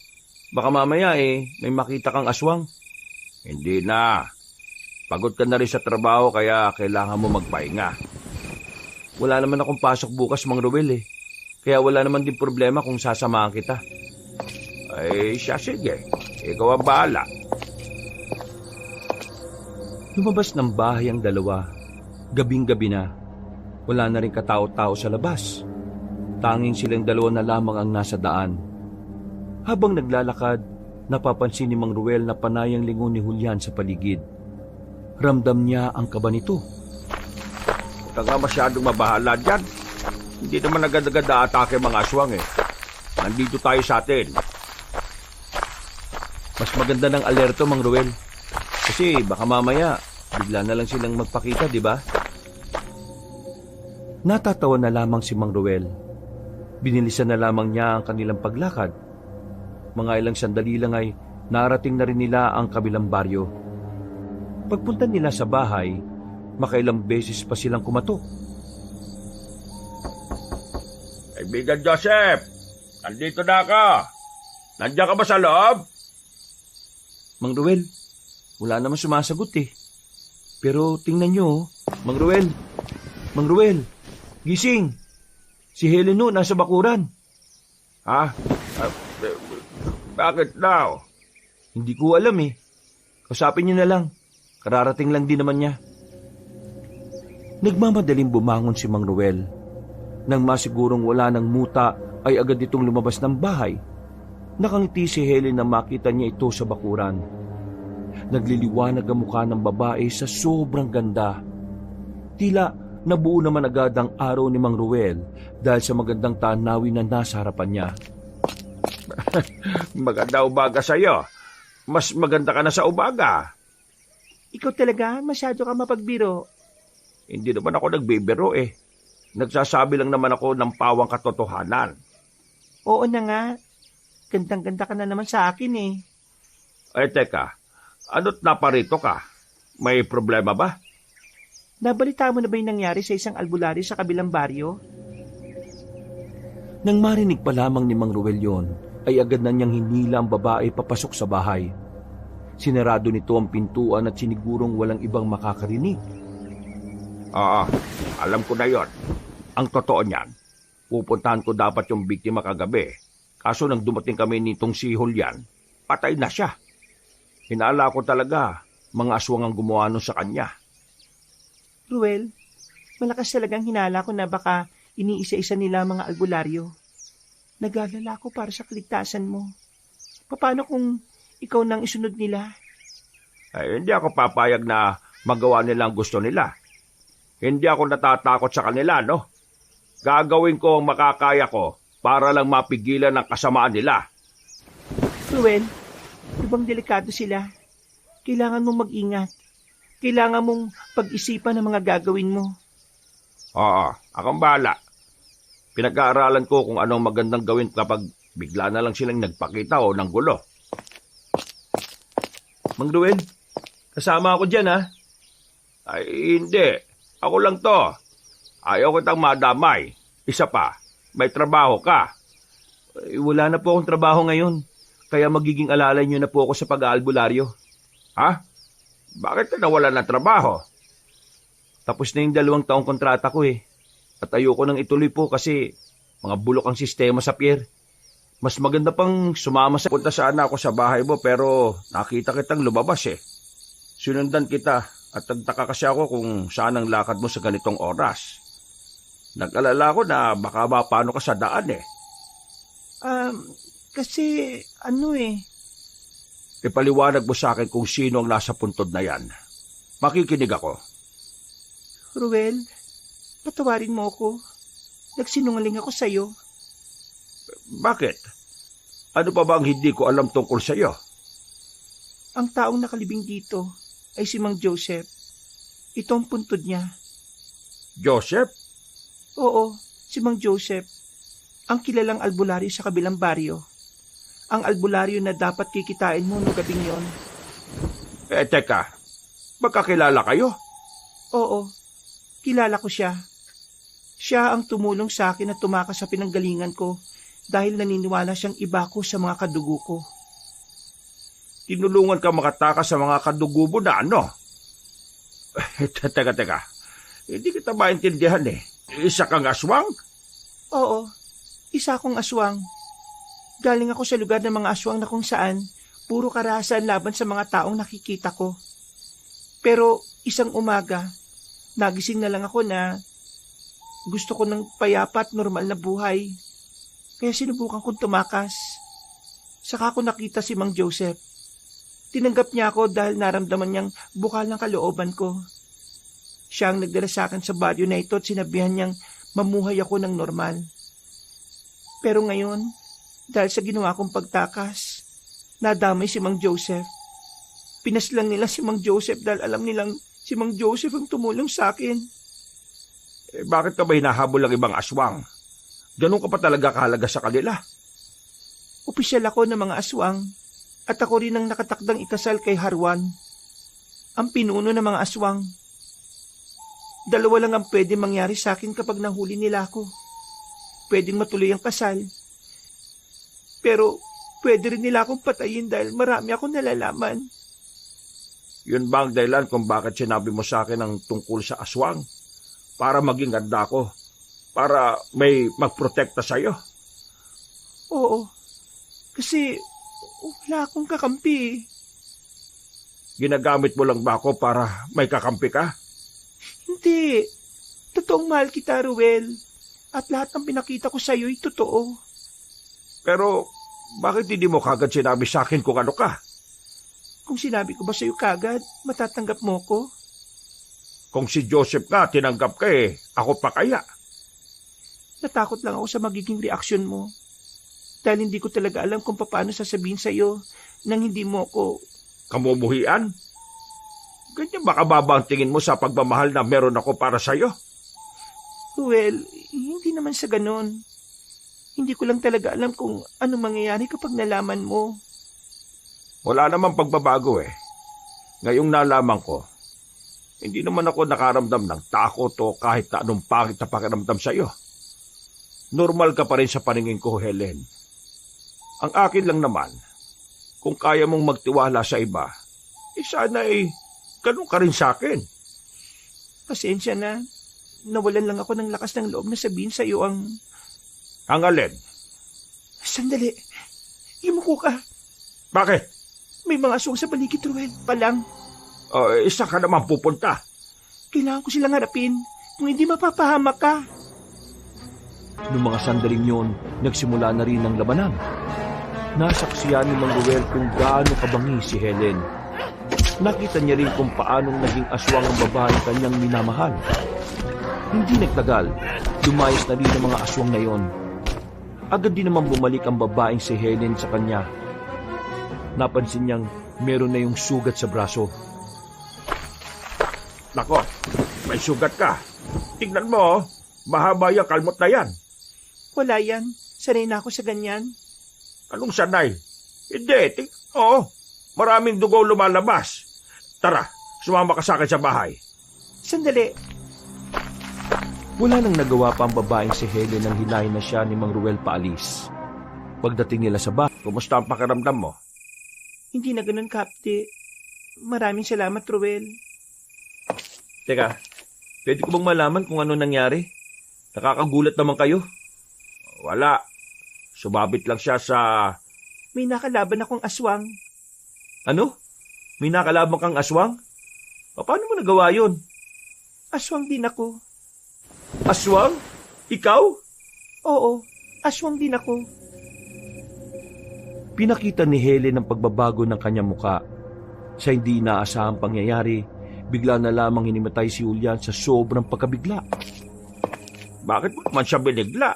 Baka mamaya may makita kang aswang. Hindi na. Pagod ka na rin sa trabaho kaya kailangan mo magpahinga. Wala naman akong pasok bukas, Mang Ruel Kaya wala naman din problema kung sasamahan kita. Ay, siya sige. Ikaw ang bahala. Lumabas ng bahay ang dalawa. Gabing-gabi na. Wala na rin katao-tao sa labas. Tanging silang dalawa na lamang ang nasa daan. Habang naglalakad, napapansin ni Mang Ruel na panayang lingon ni Julian sa paligid. Ramdam niya ang kaba nito. Huwag ka nga masyadong mabahala dyan. Hindi naman agad-agad na-atake mga aswang Nandito tayo sa atin. Mas maganda ng alerto, Mang Ruel. Kasi baka mamaya, bigla na lang silang magpakita, di ba? Natatawa na lamang si Mang Ruel. Binilisan na lamang niya ang kanilang paglakad. Mga ilang sandali lang ay narating na rin nila ang kabilang baryo. Pagpunta nila sa bahay, makailang beses pa silang kumatok. Kaibigan Joseph, nandito na ako. Nandiyan ka ba sa loob? Mang Ruel, wala naman sumasagot Pero tingnan nyo, Mang Ruel. Mang Ruel, gising. Si Heleno nasa bakuran. Ha? Bakit daw? Hindi ko alam Kausapin niyo na lang. Kararating lang din naman niya. Nagmamadaling bumangon si Mang Ruel. Nang masigurong wala ng muta, ay agad itong lumabas ng bahay. Nakangiti si Helen na makita niya ito sa bakuran. Nagliliwanag ang mukha ng babae sa sobrang ganda. Tila nabuo naman agad ang araw ni Mang Ruel dahil sa magandang tanawin na nasa harapan niya. Maganda umaga sa'yo. Mas maganda ka na sa umaga. Ikaw talaga, masyado ka mapagbiro. Hindi naman ako nagbibiro Nagsasabi lang naman ako ng pawang katotohanan. Oo na nga. Gandang-ganda ka na naman sa akin Ay teka, ano't naparito ka? May problema ba? Nabalita mo na ba yung nangyari sa isang albularyo sa kabilang baryo? Nang marinig pa lamang ni Mang Ruel yon, ay agad na niyang hinila ang babae papasok sa bahay. Sinarado nito ang pintuan at sinigurong walang ibang makakarinig. Oo, alam ko na yon. Ang totoo niyan, pupuntahan ko dapat yung biktima kagabi. Kaso nang dumating kami nitong si Julian, patay na siya. Hinala ko talaga, mga aswang ang gumawa nun sa kanya. Ruel, malakas talagang hinala ko na baka iniisa-isa nila ang mga albularyo. Nag-alala ko para sa kaligtasan mo. Paano kung ikaw nang isunod nila? Ay, hindi ako papayag na magawa nila ang gusto nila. Hindi ako natatakot sa kanila, no? Gagawin ko ang makakaya ko para lang mapigilan ang kasamaan nila. Ruel, ibang delikado sila. Kailangan mong mag-ingat. Kailangan mong pag-isipan ang mga gagawin mo. Oo, akong bahala. Pinag-aaralan ko kung anong magandang gawin kapag bigla na lang silang nagpakita o ng gulo. Mang Ruel, kasama ako dyan Ay, hindi. Ako lang to. Ayaw kitang madamay. Isa pa, may trabaho ka. Wala na po akong trabaho ngayon. Kaya magiging alalay niyo na po ako sa pag-aalbularyo. Ha? Bakit ka nawala ng trabaho? Tapos na yung 2 taong kontrata ko At ayoko nang ituloy po kasi mga bulok ang sistema sa pier. Mas maganda pang sumama sa... Punta sana ako sa bahay mo pero nakita kitang lumabas Sinundan kita at nagtaka kasi ako kung saan ang lakad mo sa ganitong oras. Nag-alala ko na baka mapano ka sa daan Kasi Ipaliwanag mo sa akin kung sino ang nasa puntod na yan. Makikinig ako. Ruel, patawarin mo ako. Nagsinungaling ako sa'yo. Bakit? Ano pa ba ang hindi ko alam tungkol sa iyo? Ang taong nakalibing dito ay si Mang Joseph. Ito ang puntod niya. Joseph? Oo, si Mang Joseph. Ang kilalang albularyo sa kabilang baryo. Ang albularyo na dapat kikitain mo noong gabing yon. Teka. Magkakilala kayo? Oo, kilala ko siya. Siya ang tumulong sa akin at tumakas sa pinanggalingan ko dahil naniniwala siyang iba ko sa mga kadugo ko. Tinulungan ka makatakas sa mga kadugo mo na ano? Teka. Hindi kita maintindihan eh. Isa kang aswang? Oo, isa akong aswang. Galing ako sa lugar ng mga aswang na kung saan puro karahasan laban sa mga taong nakikita ko. Pero isang umaga, nagising na lang ako na gusto ko ng payapa at normal na buhay. Kaya sinubukan kong tumakas. Saka ko nakita si Mang Joseph. Tinanggap niya ako dahil naramdaman niyang bukal ng kalooban ko. Siya ang nagdala sa akin sa baryo na ito at sinabihan niyang mamuhay ako ng normal. Pero ngayon, dahil sa ginawa kong pagtakas, nadamay si Mang Joseph. Pinaslang nila si Mang Joseph dahil alam nilang si Mang Joseph ang tumulong sa akin. Bakit ka ba hinahabol ng ibang aswang? Ganun ka pa talaga kahalaga sa kanila? Opisyal ako ng mga aswang at ako rin ang nakatakdang ikasal kay Harwan, ang pinuno ng mga aswang. Dalawa lang ang pwede mangyari sa akin kapag nahuli nila ako. Pwedeng matuloy ang kasal. Pero pwede rin nila akong patayin dahil marami akong nalalaman. Yun ba ang dahilan kung bakit sinabi mo sa akin ang tungkol sa aswang? Para maging ganda ko? Para may magprotekta sa'yo? Oo, kasi wala akong kakampi. Ginagamit mo lang ba ako para may kakampi ka? Hindi. Totoong mahal kita, Ruel. At lahat ng pinakita ko sa'yo ay totoo. Pero bakit hindi mo kagad sinabi sa akin kung ano ka? Kung sinabi ko ba sa'yo kagad, matatanggap mo ko? Kung si Joseph ka, tinanggap ka eh. Ako pa kaya? Natakot lang ako sa magiging reaksyon mo. Dahil hindi ko talaga alam kung paano sasabihin sa'yo nang hindi mo ko... Kamumuhian? Ganyan ba kababa ang tingin mo sa pagmamahal na meron ako para sa'yo? Well, hindi naman sa ganon. Hindi ko lang talaga alam kung ano mangyayari kapag nalaman mo. Wala namang pagbabago eh. Ngayong nalaman ko, hindi naman ako nakaramdam ng takot o kahit na anong pangit na pakiramdam sa'yo. Normal ka pa rin sa paningin ko, Helen. Ang akin lang naman, kung kaya mong magtiwala sa iba, sana ganun ka rin sa akin. Pasensya na. Nawalan lang ako ng lakas ng loob na sabihin sa'yo ang... Ang alin? Sandali. Yumuko ka. Bakit? May mga aswang sa paligid, Ruel. Palang. Isa ka naman pupunta. Kailangan ko silang harapin. Kung hindi mapapahamak ka. Noong mga sandaling yun, nagsimula na rin ang labanan. Nasaksiyan ni Mang Ruel kung gaano kabangi si Helen. Nakita niya rin kung paanong naging aswang ang babae kanyang minamahal. Hindi nagtagal, lumayas na rin ang mga aswang na yon. Agad din naman bumalik ang babaeng si Helen sa kanya. Napansin niyang meron na yung sugat sa braso. Nako, may sugat ka. Tignan mo, mahaba yung kalmot na yan. Wala yan. Sanay na ako sa ganyan. Anong sanay? Hindi, maraming dugo lumalabas. Tara, sumama ka sa akin sa bahay. Sandali. Wala nang nagawa pa ang babaeng si Helen nang hinahin na siya ni Mang Ruel paalis. Pagdating nila sa bahay, Kumusta ang pakiramdam mo? Hindi na ganun, Kapte. Maraming salamat, Ruel. Teka, pwede ko bang malaman kung ano nangyari? Nakakagulat naman kayo. Wala. Sumabit lang siya sa... May nakalaban akong aswang. Ano? May nakalaban kang aswang? Paano mo nagawa yun? Aswang din ako. Aswang? Ikaw? Oo, aswang din ako. Pinakita ni Helen ang pagbabago ng kanyang muka. Sa hindi inaasahang pangyayari, bigla na lamang hinimatay si Julian sa sobrang pagkabigla. Bakit mo naman siya binigla?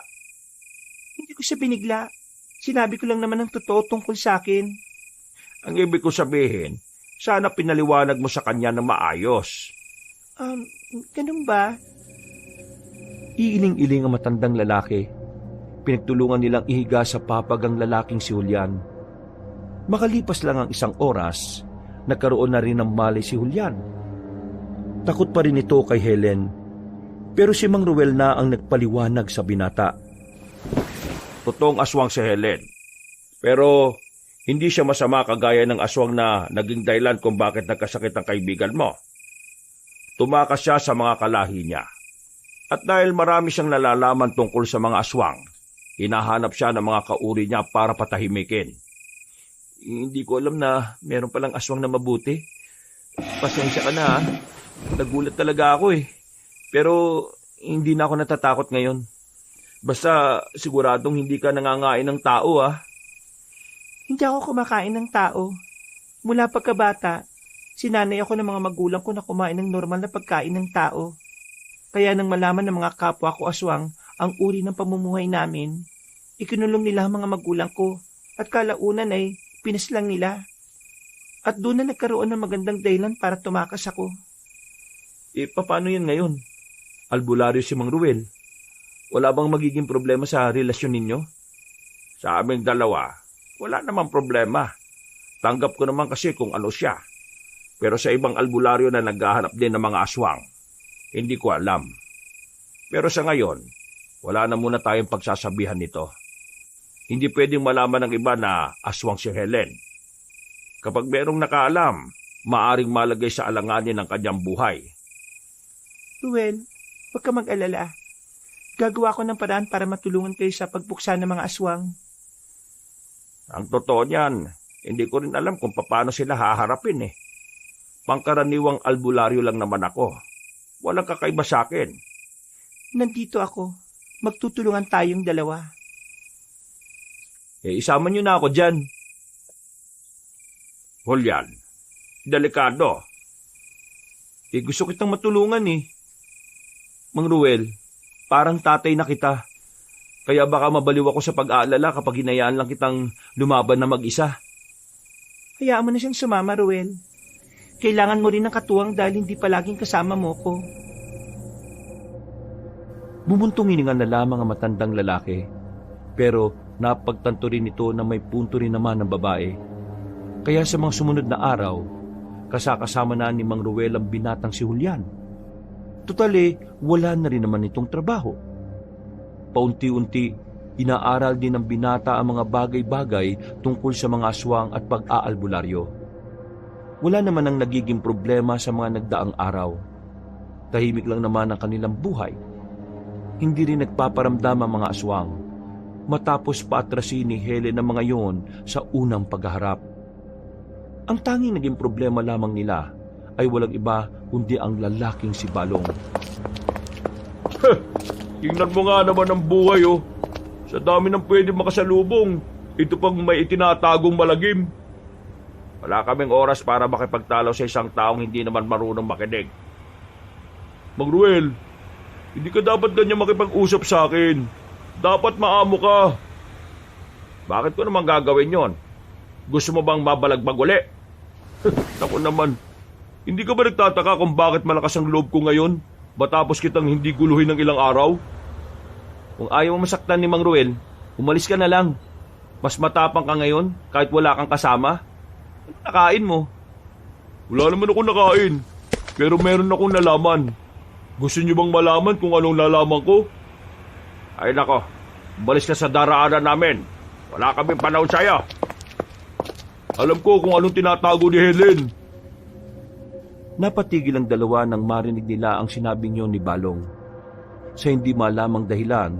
Hindi ko siya binigla. Sinabi ko lang naman ang totoo tungkol sa akin. Ang ibig ko sabihin, Sana pinaliwanag mo sa kanya ng maayos. Ganun ba? Iiling-iling ang matandang lalaki. Pinagtulungan nilang ihiga sa papag ang lalaking si Julian. Makalipas lang ang isang oras, nagkaroon na rin ng malay si Julian. Takot pa rin ito kay Helen, pero si Mang Ruel na ang nagpaliwanag sa binata. Totoong aswang si Helen. Pero hindi siya masama kagaya ng aswang na naging dahilan kung bakit nagkasakit ang kaibigan mo. Tumakas siya sa mga kalahi niya. At dahil marami siyang nalalaman tungkol sa mga aswang, hinahanap siya ng mga kauri niya para patahimikin. Hindi ko alam na meron palang aswang na mabuti. Pasensya ka na ha. Nagulat talaga ako eh. Pero hindi na ako natatakot ngayon. Basta siguradong hindi ka nangangain ng tao ha. Hindi ako kumakain ng tao. Mula pagkabata, sinanay ako ng mga magulang ko na kumain ng normal na pagkain ng tao. Kaya nang malaman ng mga kapwa ko aswang ang uri ng pamumuhay namin, ikinulong nila ang mga magulang ko at kalaunan ay pinaslang nila. At doon na nagkaroon ng magandang dahilan para tumakas ako. Paano yan ngayon? Albularyo si Mang Ruel. Wala bang magiging problema sa relasyon ninyo? Sa aming dalawa, wala namang problema. Tanggap ko naman kasi kung ano siya. Pero sa ibang albularyo na naghahanap din ng mga aswang, hindi ko alam. Pero sa ngayon, wala na muna tayong pagsasabihan nito. Hindi pwedeng malaman ng iba na aswang si Helen. Kapag merong nakaalam, maaring malagay sa alanganin ng kanyang buhay. Ruel, huwag ka mag-alala. Gagawa ko ng paraan para matulungan kayo sa pagbuksan ng mga aswang. Ang totoo niyan, hindi ko rin alam kung paano sila haharapin eh. Pangkaraniwang albularyo lang naman ako. Walang kakaiba sa akin. Nandito ako. Magtutulungan tayong dalawa. Isama niyo na ako dyan. Julian, delikado. Gusto kitang matulungan eh. Mang Ruel, parang tatay na kita. Kaya baka mabaliw ako sa pag-aalala kapag hinayaan lang kitang lumaban na mag-isa. Hayaan mo na siyang sumama, Ruel. Kailangan mo rin ng katuwang dahil hindi palaging kasama mo ko. Bumuntong hininga na lamang ang matandang lalaki. Pero napagtanto rin ito na may punto rin naman ng babae. Kaya sa mga sumunod na araw, kasakasama na ni Mang Ruel ang binatang si Julian. Tutali, wala na rin naman itong trabaho. Paunti-unti, inaaral din ng binata ang mga bagay-bagay tungkol sa mga aswang at pag-aalbularyo. Wala naman ang nagiging problema sa mga nagdaang araw. Tahimik lang naman ang kanilang buhay. Hindi rin nagpaparamdam ang mga aswang. Matapos paatrasin ni Helen ang mga yon sa unang paghaharap. Ang tanging naging problema lamang nila ay walang iba kundi ang lalaking si Balong. Tingnan mo nga naman ang buhay oh. Sa dami ng pwede makasalubong, ito pang may itinatagong malagim. Wala kaming oras para makipagtalo sa isang taong hindi naman marunong makinig. Mang Ruel, hindi ka dapat ganyan makipag-usap sa akin. Dapat maamo ka. Bakit ko naman gagawin yon? Gusto mo bang mabalagbag uli? Ako naman, hindi ka ba nagtataka kung bakit malakas ang loob ko ngayon? Matapos kitang hindi guluhin ng ilang araw? Kung ayaw mo masaktan ni Mang Ruel, umalis ka na lang. Mas matapang ka ngayon kahit wala kang kasama. Ano nakain mo? Wala naman ako nakain, pero meron akong nalaman. Gusto niyo bang malaman kung anong nalaman ko? Ay nako, balis ka sa daraanan namin. Wala kaming panahon sa'yo. Alam ko kung anong tinatago ni Helen. Napatigil ang dalawa nang marinig nila ang sinabing yon ni Balong. Sa hindi malamang dahilan,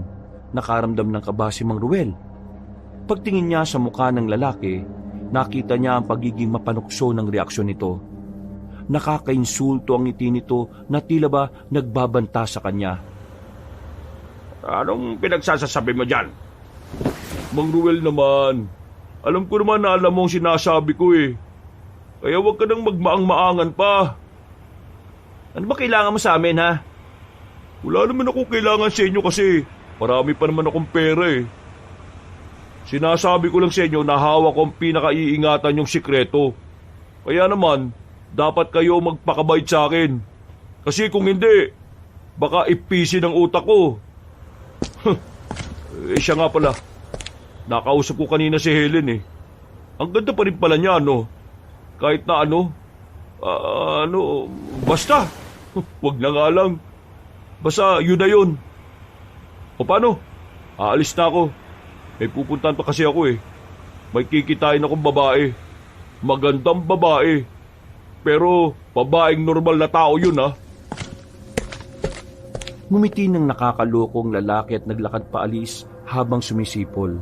nakaramdam ng kaba si Mang Ruel. Pagtingin niya sa mukha ng lalaki, nakita niya ang pagiging mapanukso ng reaksyon nito. Nakakainsulto ang ngiti nito na tila ba nagbabanta sa kanya. Anong pinagsasasabi mo dyan? Mang Ruel naman, alam ko naman na alam mo ang sinasabi ko eh. Kaya huwag ka nang magmaang-maangan pa. Ano ba kailangan mo sa amin ha? Wala naman ako kailangan sa inyo kasi marami pa naman akong pera eh. Sinasabi ko lang sa inyo na hawak ko ang pinakaiingatan yung sikreto. Kaya naman, dapat kayo magpakabait sa akin. Kasi kung hindi, baka ipisi ng utak ko. Siya nga pala. Nakausap ko kanina si Helen eh. Ang ganda pa rin pala niya, no? Kahit na basta. Wag na nga lang. Basta yun na yun. O paano? Aalis na ako. May pupuntahan pa kasi ako eh. May kikitain akong babae. Magandang babae. Pero babaeng normal na tao yun ha. Ngumiti ng nakakalokong lalaki at naglakad paalis habang sumisipol.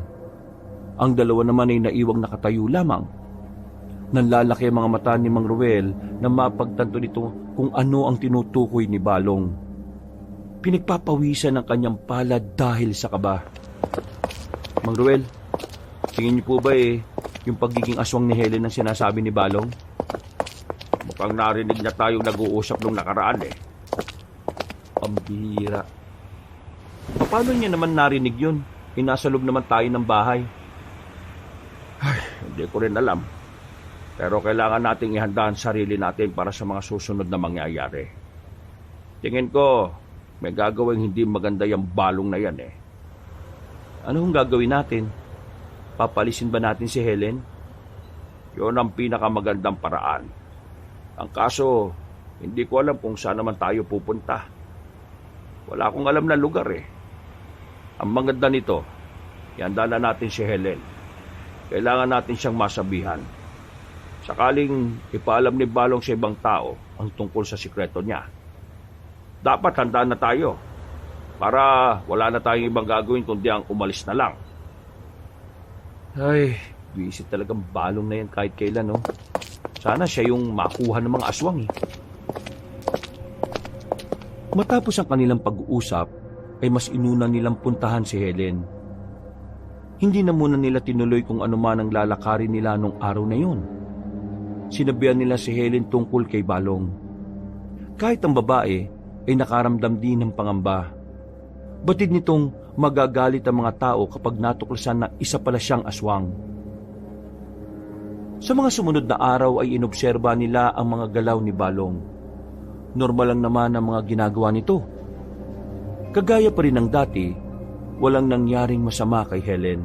Ang dalawa naman ay naiwang nakatayo lamang. Nanlalaki ang mga mata ni Mang Ruel na mapagtanto nito kung ano ang tinutukoy ni Balong. Pinagpapawisan ang kanyang palad dahil sa kaba. Mang Ruel, tingin niyo po ba yung pagiging aswang ni Helen ang sinasabi ni Balong? Mukhang narinig na tayong nag-uusap nung nakaraan eh. Ang bihira. Paano niya naman narinig yun? Nasa loob naman tayo ng bahay. Hindi ko rin alam. Pero kailangan nating ihanda ang sarili natin para sa mga susunod na mangyayari. Tingin ko, may gagawing hindi maganda yung Balong na yan eh. Ano hong gagawin natin? Papalisin ba natin si Helen? Yun ang pinakamagandang paraan. Ang kaso, hindi ko alam kung saan naman tayo pupunta. Wala akong alam na lugar eh. Ang maganda nito, ihanda na natin si Helen. Kailangan natin siyang masabihan. Sakaling ipaalam ni Balong sa ibang tao ang tungkol sa sikreto niya. Dapat handa na tayo para wala na tayong ibang gagawin kundi ang umalis na lang. Ay, visit talagang Balong na yan kahit kailan, no? Sana siya yung makuha ng mga aswang, eh. Matapos ang kanilang pag-uusap, ay mas inuna nilang puntahan si Helen. Hindi na muna nila tinuloy kung ano man ang lalakarin nila nung araw na yun. Sinabihan nila si Helen tungkol kay Balong. Kahit ang babae ay nakaramdam din ng pangamba. Batid nitong magagalit ang mga tao kapag natuklasan na isa pala siyang aswang. Sa mga sumunod na araw ay inobserba nila ang mga galaw ni Balong. Normal lang naman ang mga ginagawa nito. Kagaya pa rin ng dati, walang nangyaring masama kay Helen.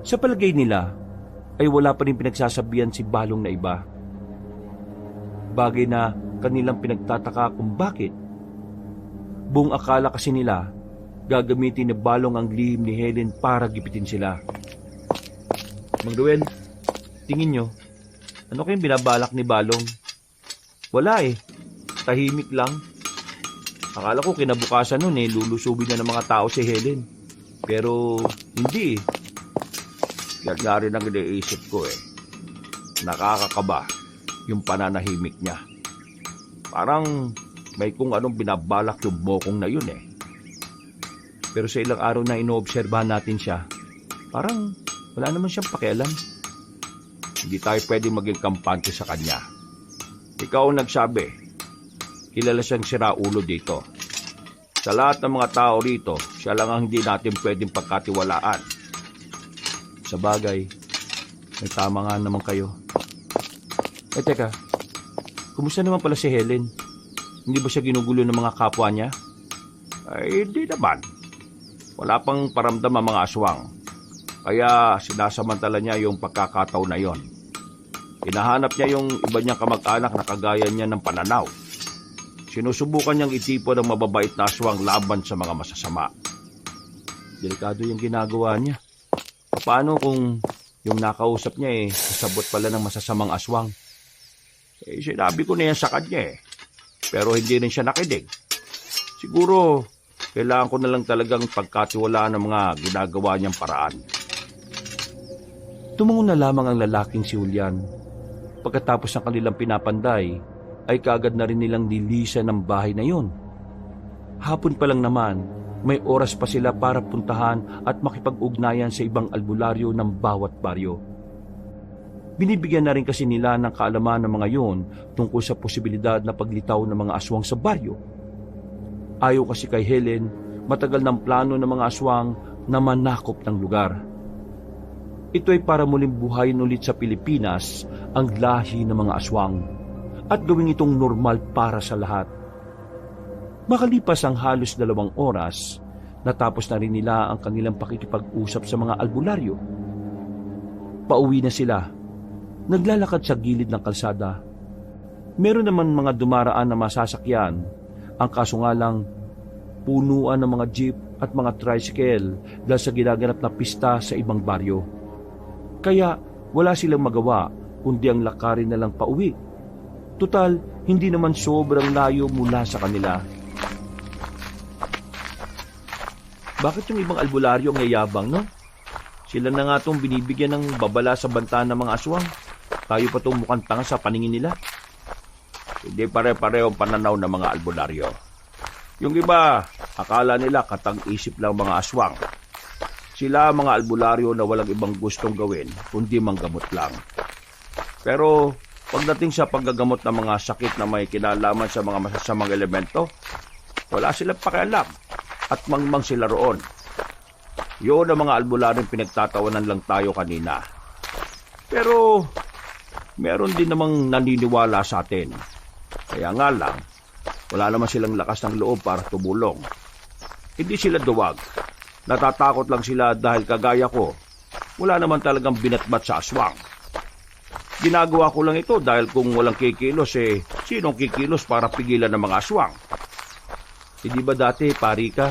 Sa palagay nila, ay wala pa rin pinagsasabihan si Balong na iba. Bagay na kanilang pinagtataka kung bakit. Buong akala kasi nila, gagamitin ni Balong ang lihim ni Helen para gipitin sila. Mang Ruel, tingin nyo, ano kayong binabalak ni Balong? Wala eh, tahimik lang. Akala ko kinabukasan nun lulusubin na ng mga tao si Helen. Pero hindi eh. Yan nga rin ang iniisip ko eh. Nakakakaba yung pananahimik niya. Parang may kung anong binabalak yung bokong na yun eh. Pero sa ilang araw na inoobserbahan natin siya, parang wala naman siyang pakialam. Hindi tayo pwedeng maging kampante sa kanya. Ikaw ang nagsabi, kilala siyang siraulo dito. Sa lahat ng mga tao rito, siya lang ang hindi natin pwedeng pagkatiwalaan. Sa bagay, may tama nga naman kayo. Teka, kumusta naman pala si Helen? Hindi ba siya ginugulo ng mga kapwa niya? Ay, hindi naman. Wala pang paramdam ang mga aswang. Kaya sinasamantala niya yung pagkakataon na yon. Hinahanap niya yung iba niyang kamag-anak na kagaya niya ng pananaw. Sinusubukan niyang itipon ng mababait na aswang laban sa mga masasama. Delikado yung ginagawa niya. Paano kung yung nakausap niya kasabot pala ng masasamang aswang? Sinabi ko na yan sa kanya eh. Pero hindi rin siya nakinig. Siguro, kailangan ko na lang talagang pagkatiwalaan ng mga ginagawa niyang paraan. Tumango na lamang ang lalaking si Julian. Pagkatapos ng kanilang pinapanday, ay kaagad na rin nilang nilisan ng bahay na yun. Hapon pa lang naman, may oras pa sila para puntahan at makipag-ugnayan sa ibang albularyo ng bawat baryo. Binibigyan na rin kasi nila ng kaalaman ng mga yon tungkol sa posibilidad na paglitaw ng mga aswang sa baryo. Ayaw kasi kay Helen, matagal ng plano ng mga aswang na manakop ng lugar. Ito ay para muling buhayin ulit sa Pilipinas ang lahi ng mga aswang at gawing itong normal para sa lahat. Makalipas ang halos 2 oras, natapos na rin nila ang kanilang pakikipag-usap sa mga albularyo. Pauwi na sila. Naglalakad sa gilid ng kalsada. Meron naman mga dumaraan na masasakyan. Ang kaso nga lang, punuan ng mga jeep at mga tricycle dahil sa ginaganap na pista sa ibang baryo. Kaya wala silang magawa kundi ang lakarin na lang pauwi. Tutal, hindi naman sobrang layo mula sa kanila. Bakit yung ibang albularyo ang yayabang, no? Sila na nga itong binibigyan ng babala sa banta ng mga aswang. Tayo pa itong mukhang tanga sa paningin nila. Hindi pare-parehong pananaw ng mga albularyo. Yung iba, akala nila katang-isip lang mga aswang. Sila mga albularyo na walang ibang gustong gawin, kundi manggamot lang. Pero pagdating sa paggagamot ng mga sakit na may kinalaman sa mga masasamang elemento, wala silang pakialam at mangmang sila roon. Yun ang mga albularyo pinagtatawanan lang tayo kanina. Pero meron din namang naniniwala sa atin. Kaya nga lang, wala naman silang lakas ng loob para tumulong. Hindi sila duwag. Natatakot lang sila dahil kagaya ko, wala naman talagang binatbat sa aswang. Ginagawa ko lang ito dahil kung walang kikilos, sinong kikilos para pigilan ng mga aswang? Hindi ba dati, pari ka?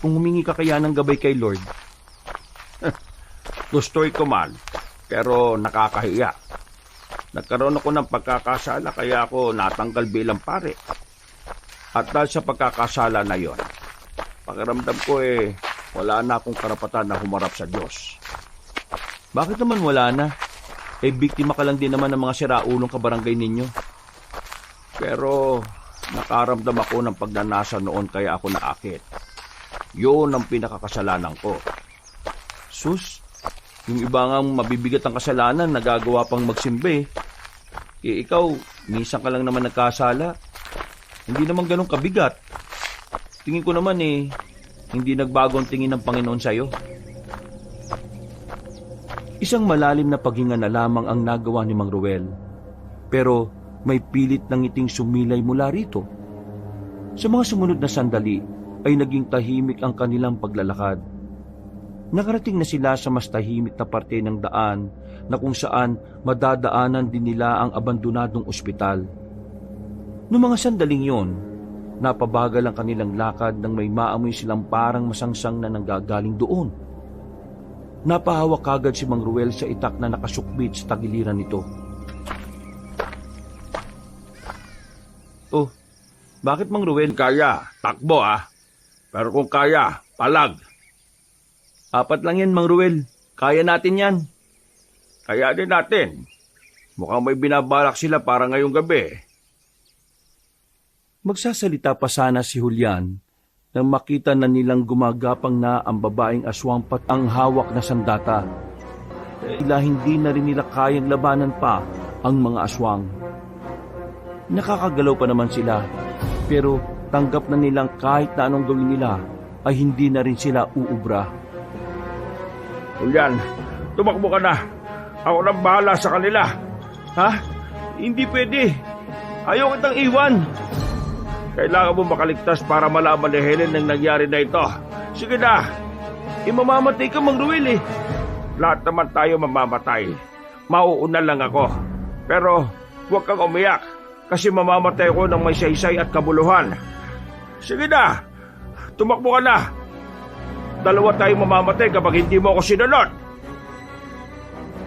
Kung humingi ka kaya ng gabay kay Lord? Gusto'y ko man, pero nakakahiya. Nagkaroon ako ng pagkakasala kaya ako natanggal bilang pare. At dahil sa pagkakasala na yon, pakiramdam ko wala na akong karapatan na humarap sa Diyos. Bakit naman wala na? Biktima ka lang din naman ng mga siraulong kabarangay ninyo. Pero nakaramdam ako ng pagnanasa noon kaya ako naakit. Yun ang pinakakasalanan ko. Sus, yung iba nga mabibigat ang kasalanan, nagagawa pang magsimba. Ikaw, minsan ka lang naman nagkasala. Hindi naman ganun kabigat. Tingin ko naman hindi nagbago ang tingin ng Panginoon sa'yo. Isang malalim na paghinga na lamang ang nagawa ni Mang Ruel. Pero may pilit ng ngiting sumilay mula rito. Sa mga sumunod na sandali ay naging tahimik ang kanilang paglalakad. Nakarating na sila sa mas tahimik na parte ng daan na kung saan madadaanan din nila ang abandonadong ospital. Noong mga sandaling yon, napabagal ang kanilang lakad nang may maamoy silang parang masangsang na nanggagaling doon. Napahawak kagad si Mang Ruel sa itak na nakasukbit sa tagiliran nito. Oh, bakit Mang Ruel? Kaya, takbo Pero kung kaya, palag. 4 lang yan, Mang Ruel. Kaya natin yan. Kaya din natin. Mukhang may binabalak sila para ngayong gabi. Magsasalita pa sana si Julian nang makita na nilang gumagapang na ang babaeng aswang pat ang hawak na sandata. Tila hindi na rin nila kayang labanan pa ang mga aswang. Nakakagalaw pa naman sila, pero tanggap na nilang kahit na anong gawin nila ay hindi na rin sila uubra. Julian, tumakbo ka na. Ako nang bahala sa kanila. Ha? Hindi pwede. Ayaw kitang iwan. Kailangan mo makaligtas para malaman ni Helen ng nangyari na ito. Sige na. Mamamatay ka, Mang Ruel Lahat naman tayo mamamatay. Mauuna lang ako. Pero huwag kang umiyak kasi mamamatay ko ng may saysay at kabuluhan. Sige na. Tumakbo ka na. 2 tayong mamamatay kapag hindi mo ako sinunod.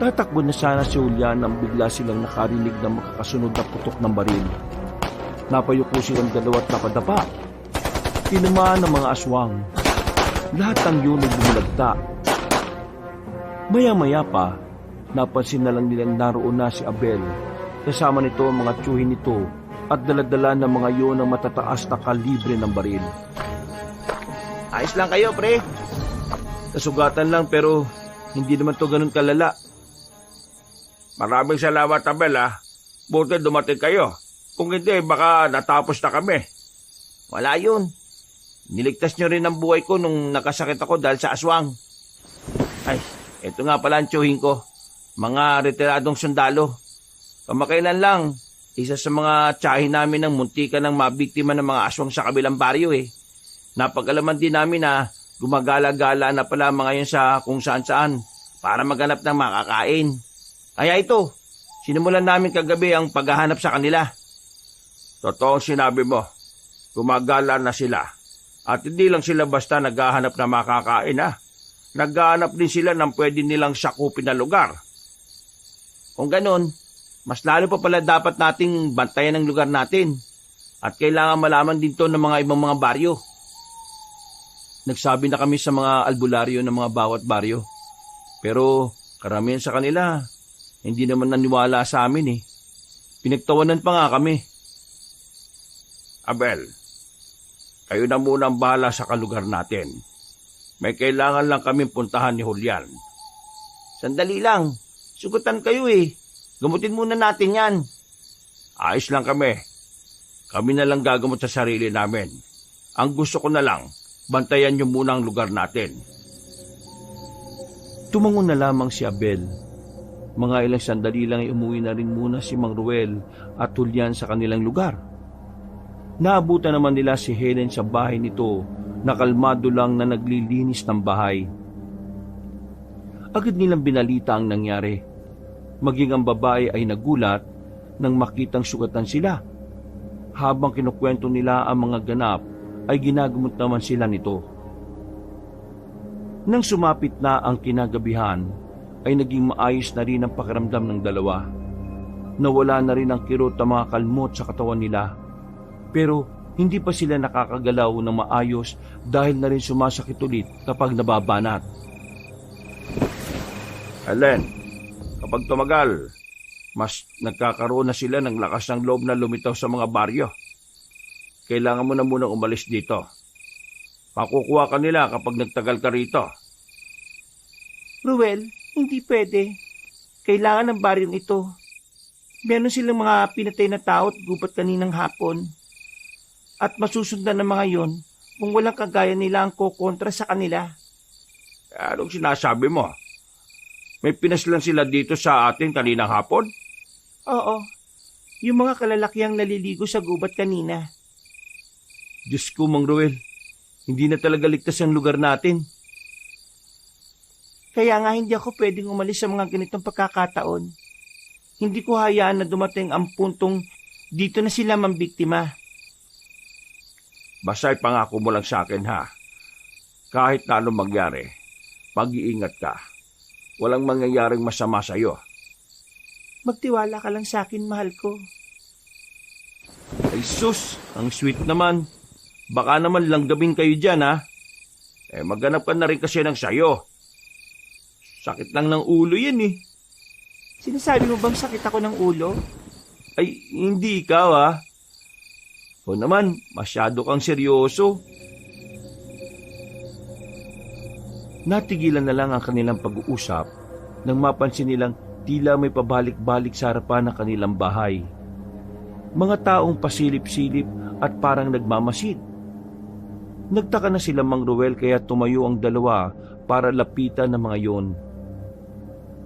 Tatakbo na sana si Julian nang bigla silang nakarinig ng makakasunod na putok ng baril. Napayuko silang 2 at napadapa. Tinamaan ng mga aswang. Lahat ng yun ay bumulagta. Maya-maya pa, napansin na lang nilang naroon na si Abel. Kasama nito ang mga tiyuhin nito at daladala ng mga yun ang matataas na kalibre ng baril. Ayos lang kayo, pre. Nasugatan lang pero hindi naman to ganun kalala. Maraming salamat, Abel Buti dumating kayo. Kung hindi, baka natapos na kami. Wala yun. Niligtas nyo rin ang buhay ko nung nakasakit ako dahil sa aswang. Ay, Ito nga pala ang tiyuhin ko. Mga retiradong sundalo. Kamakailan lang, isa sa mga tiyahin namin ng muntika ng mabiktima ng mga aswang sa kabilang baryo eh. Napag-alaman din namin na gumagala-gala na pala mga yun sa kung saan-saan para maghanap ng makakain. Kaya ito, sinimulan namin kagabi ang paghahanap sa kanila. Totoo sinabi mo. Gumagala na sila. At hindi lang sila basta naghahanap na makakain ha. Naghahanap din sila ng pwede nilang sakupin na lugar. Kung ganun, mas lalo pa pala dapat nating bantayan ang lugar natin. At kailangan malaman din to ng mga ibang mga baryo. Nagsabi na kami sa mga albularyo ng mga bawat baryo. Pero karamihan sa kanila, hindi naman naniwala sa amin eh. Pinagtawanan pa nga kami. Abel, kayo na muna ang bahala sa kalugar natin. May kailangan lang kami puntahan ni Julian. Sandali lang. Sugutan kayo eh. Gamutin muna natin yan. Ayos lang kami. Kami na lang gagamot sa sarili namin. Ang gusto ko na lang, bantayan niyo muna ang lugar natin. Tumango na lamang si Abel. Mga ilang sandali lang ay umuwi na rin muna si Mang Ruel at Julian sa kanilang lugar. Naabutan naman nila si Helen sa bahay nito na kalmado lang na naglilinis ng bahay. Agad nilang binalita ang nangyari. Maging ang babae ay nagulat nang makitang sugatan sila. Habang kinukwento nila ang mga ganap, ay ginagamot naman sila nito. Nang sumapit na ang kinagabihan, ay naging maayos na rin ang pakiramdam ng dalawa. Nawala na rin ang kirot ang mga kalmot sa katawan nila. Pero hindi pa sila nakakagalaw ng maayos dahil na rin sumasakit ulit kapag nababanat. Helen, kapag tumagal, mas nagkakaroon na sila ng lakas ng loob na lumitaw sa mga baryo. Kailangan mo na munang umalis dito. Makukuha ka nila kapag nagtagal ka rito. Ruel, hindi pwede. Kailangan ng baryong ito. Meron silang mga pinatay na tao at gubat kaninang hapon. At masusundan ng mga yon kung walang kagaya nila ang kokontra sa kanila. Anong sinasabi mo? May pinaslan sila dito sa atin kaninang hapon? Oo, yung mga kalalakiang naliligo sa gubat kanina. Diyos ko, Mang Ruel, hindi na talaga ligtas ang lugar natin. Kaya nga hindi ako pwedeng umalis sa mga ganitong pagkakataon. Hindi ko hayaan na dumating ang puntong dito na sila mambiktima. Basta ipangako mo lang sa akin ha. Kahit na anong mangyari, mag-iingat ka. Walang mangyayaring masama sa'yo. Magtiwala ka lang sa akin, mahal ko. Ay sus, ang sweet naman. Baka naman langgabin kayo dyan ha. Maghanap ka na rin kasi ng sayo. Sakit lang ng ulo yan eh. Sinasabi mo bang sakit ako ng ulo? Ay, hindi ikaw ha. O naman, masyado kang seryoso. Natigilan na lang ang kanilang pag-uusap nang mapansin nilang tila may pabalik-balik sa harapan ng kanilang bahay. Mga taong pasilip-silip at parang nagmamasid. Nagtaka na sila Mang Ruel kaya tumayo ang dalawa para lapitan ng mga yon.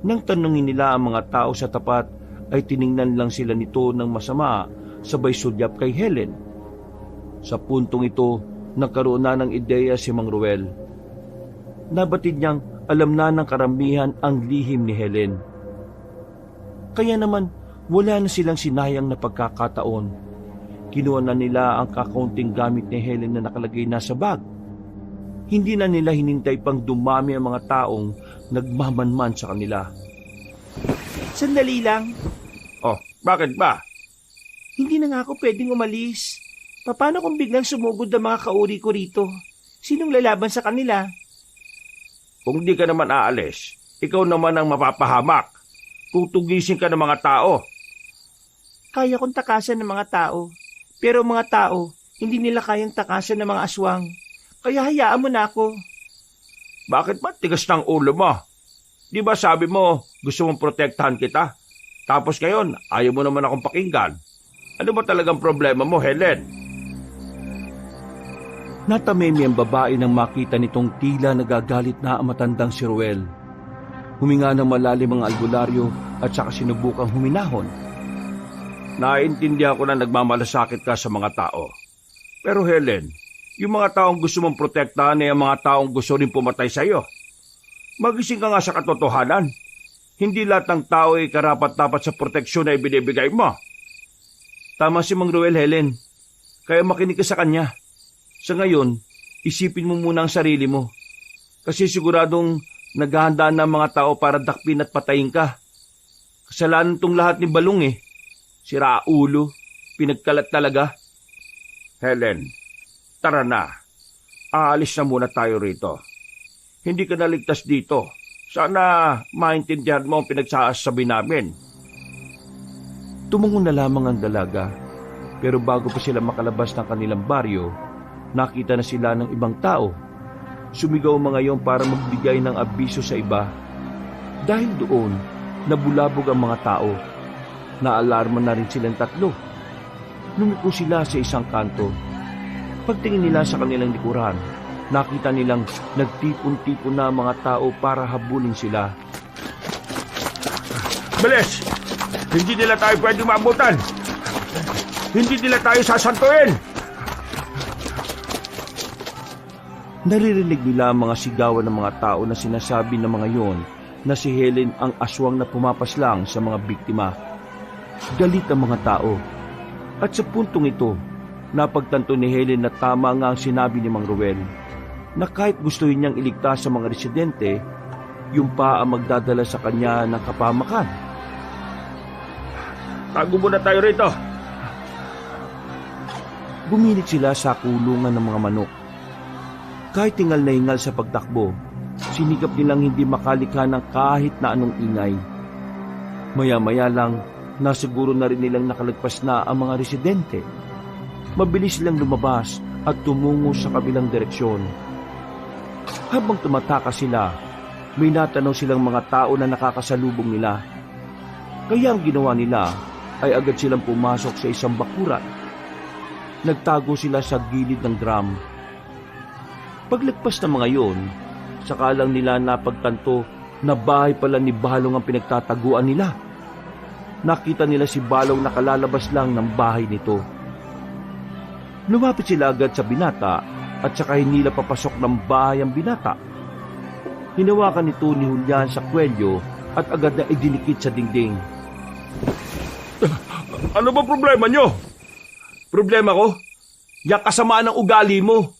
Nang tanungin nila ang mga tao sa tapat ay tiningnan lang sila nito ng masama sabay sulyap kay Helen. Sa puntong ito, nagkaroon na ng ideya si Mang Ruel. Nabatid niyang alam na ng karamihan ang lihim ni Helen. Kaya naman, wala na silang sinayang na pagkakataon. Kinuha na nila ang kakaunting gamit ni Helen na nakalagay na sa bag. Hindi na nila hinintay pang dumami ang mga taong nagmamanman sa kanila. Sandali lang. Oh, bakit ba? Hindi na nga ako pwedeng umalis. Paano kung biglang sumugod ang mga kauri ko rito? Sinong lalaban sa kanila? Kung di ka naman aalis, ikaw naman ang mapapahamak. Tutugisin ka ng mga tao. Kaya kong takasan ng mga tao. Pero mga tao, hindi nila kayang takasan ng mga aswang. Kaya hayaan mo na ako. Bakit ba tigas ng ulo mo? Di ba sabi mo gusto mong protektahan kita? Tapos ngayon, ayaw mo naman akong pakinggan. Ano ba talagang problema mo, Helen? Natamimi ang babae nang makita nitong tila nagagalit na ang matandang si Ruel. Huminga ng malalim ang albularyo at saka sinubukang huminahon. Naintindihan ko na nagmamalasakit ka sa mga tao. Pero Helen, yung mga taong gusto mong protektahan ay ang mga taong gusto rin pumatay sa iyo. Magising ka nga sa katotohanan. Hindi lahat ng tao ay karapat-dapat sa proteksyon na ibinibigay mo. Tama si Mang Ruel, Helen. Kaya makinig ka sa kanya. Sa ngayon, isipin mo muna ang sarili mo. Kasi siguradong naghahanda na ang mga tao para dakpin at patayin ka. Kasalanan tong lahat ni Balong eh. Sira ulo, pinagkalat talaga. Helen, tara na. Aalis na muna tayo rito. Hindi ka naligtas dito. Sana maintindihan mo ang pinagsasabi namin. Tumungo na lamang ang dalaga. Pero bago pa sila makalabas ng kanilang baryo, nakita na sila ng ibang tao. Sumigaw mga yon para magbigay ng abiso sa iba. Dahil doon, nabulabog ang mga tao. Naalarma na rin silang tatlo. Lumiko sila sa isang kanto. Pagtingin nila sa kanilang likuran, nakita nilang nagtipon-tipon na ang mga tao para habulin sila. Bilis! Hindi nila tayo pwedeng maabutan! Hindi nila tayo sasantuin! Naririnig nila ang mga sigawan ng mga tao na sinasabi ng mga yon na si Helen ang aswang na pumapaslang sa mga biktima. Galit ang mga tao. At sa puntong ito, napagtanto ni Helen na tama nga ang sinabi ni Mang Ruel, na kahit gustuhin niyang iligtas sa mga residente, yung pa ang magdadala sa kanya ng kapamakan. Tago muna tayo rito. Bumilit sila sa kulungan ng mga manok. Kahit tingal na hingal sa pagtakbo, sinikap nilang hindi makalikha ng kahit na anong ingay. Maya-maya lang, nasiguro na rin nilang nakalagpas na ang mga residente. Mabilis silang lumabas at tumungo sa kabilang direksyon. Habang tumatakas sila, may natanaw silang mga tao na nakakasalubong nila. Kaya ang ginawa nila ay agad silang pumasok sa isang bakuran. Nagtago sila sa gilid ng drum. Paglagpas ng mga yon, saka lang nila napagtanto na bahay pala ni Balong ang pinagtataguan nila. Nakita nila si Balong nakalalabas lang ng bahay nito. Lumapit sila agad sa binata at saka hinila papasok ng bahay ang binata. Hinawakan nito ni Julian sa kwelyo at agad na idinikit sa dingding. Ano ba problema nyo? Problema ko? Yang kasamaan ng ugali mo.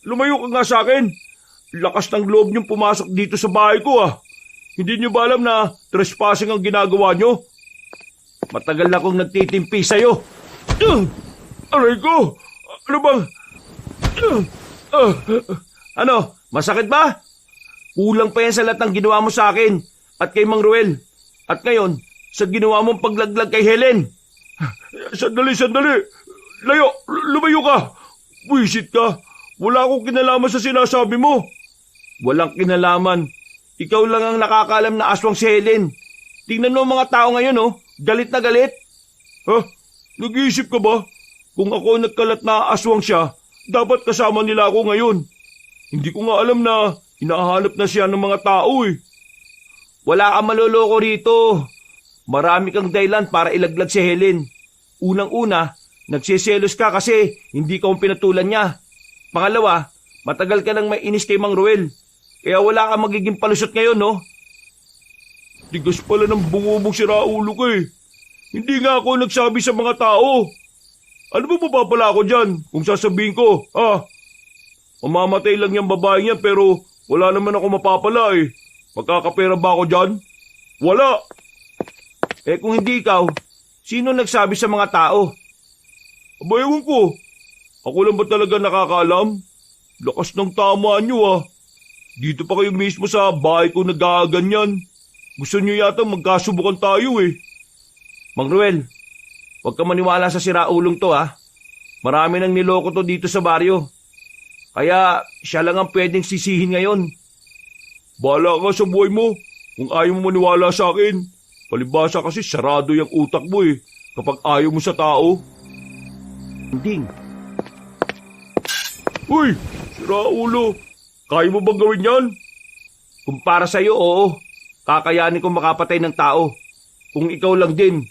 Lumayo ka nga sa akin. Lakas ng loob niyong pumasok dito sa bahay ko ah. Hindi niyo ba alam na trespassing ang ginagawa niyo? Matagal na akong nagtitimpi sa'yo. Aray ko! Ano bang... Ano? Masakit ba? Kulang pa yan sa lahat ng ginawa mo sa akin at kay Mang Ruel. At ngayon, sa ginawa mong paglaglag kay Helen. Sandali! Layo! Lumayo ka! Buisit ka! Wala akong kinalaman sa sinasabi mo. Walang kinalaman. Ikaw lang ang nakakaalam na aswang si Helen. Tingnan mo ang mga tao ngayon, oh. Galit na galit. Ha? Nag-iisip ka ba? Kung ako nagkalat na aswang siya, dapat kasama nila ako ngayon. Hindi ko nga alam na hinahanap na siya ng mga tao eh. Wala kang maloloko rito. Marami kang dahilan para ilaglag si Helen. Unang-una, nagsiselos ka kasi hindi ka pinatulan niya. Pangalawa, matagal ka nang may inis kay Mang Ruel. Kaya wala kang magiging palusot ngayon, no? Tigas pala ng bungubong siraulo ko eh. Hindi nga ako nagsabi sa mga tao. Ano ba mapapala ako dyan kung sasabihin ko, ha? Mamamatay lang yung babae niya pero wala naman ako mapapala eh. Magkakapera ba ako dyan? Wala. Eh kung hindi ikaw, sino nagsabi sa mga tao? Aba, ewan ko. Ako lang ba talaga nakakaalam? Lakas ng tama nyo ah. Dito pa kayo mismo sa bahay ko nagaganyan. Gusto nyo yata magkasubukan tayo eh. Mang Ruel, huwag ka maniwala sa siraulong to ha. Marami nang niloko to dito sa baryo. Kaya siya lang ang pwedeng sisihin ngayon. Bahala ka sa buhay mo. Kung ayaw mo maniwala sa akin. Palibasa kasi sarado yung utak mo eh. Kapag ayaw mo sa tao. Ding. Uy! Siraulo! Kaya mo bang gawin yan? Kung para sa'yo, oo. Kakayanin kong makapatay ng tao. Kung ikaw lang din.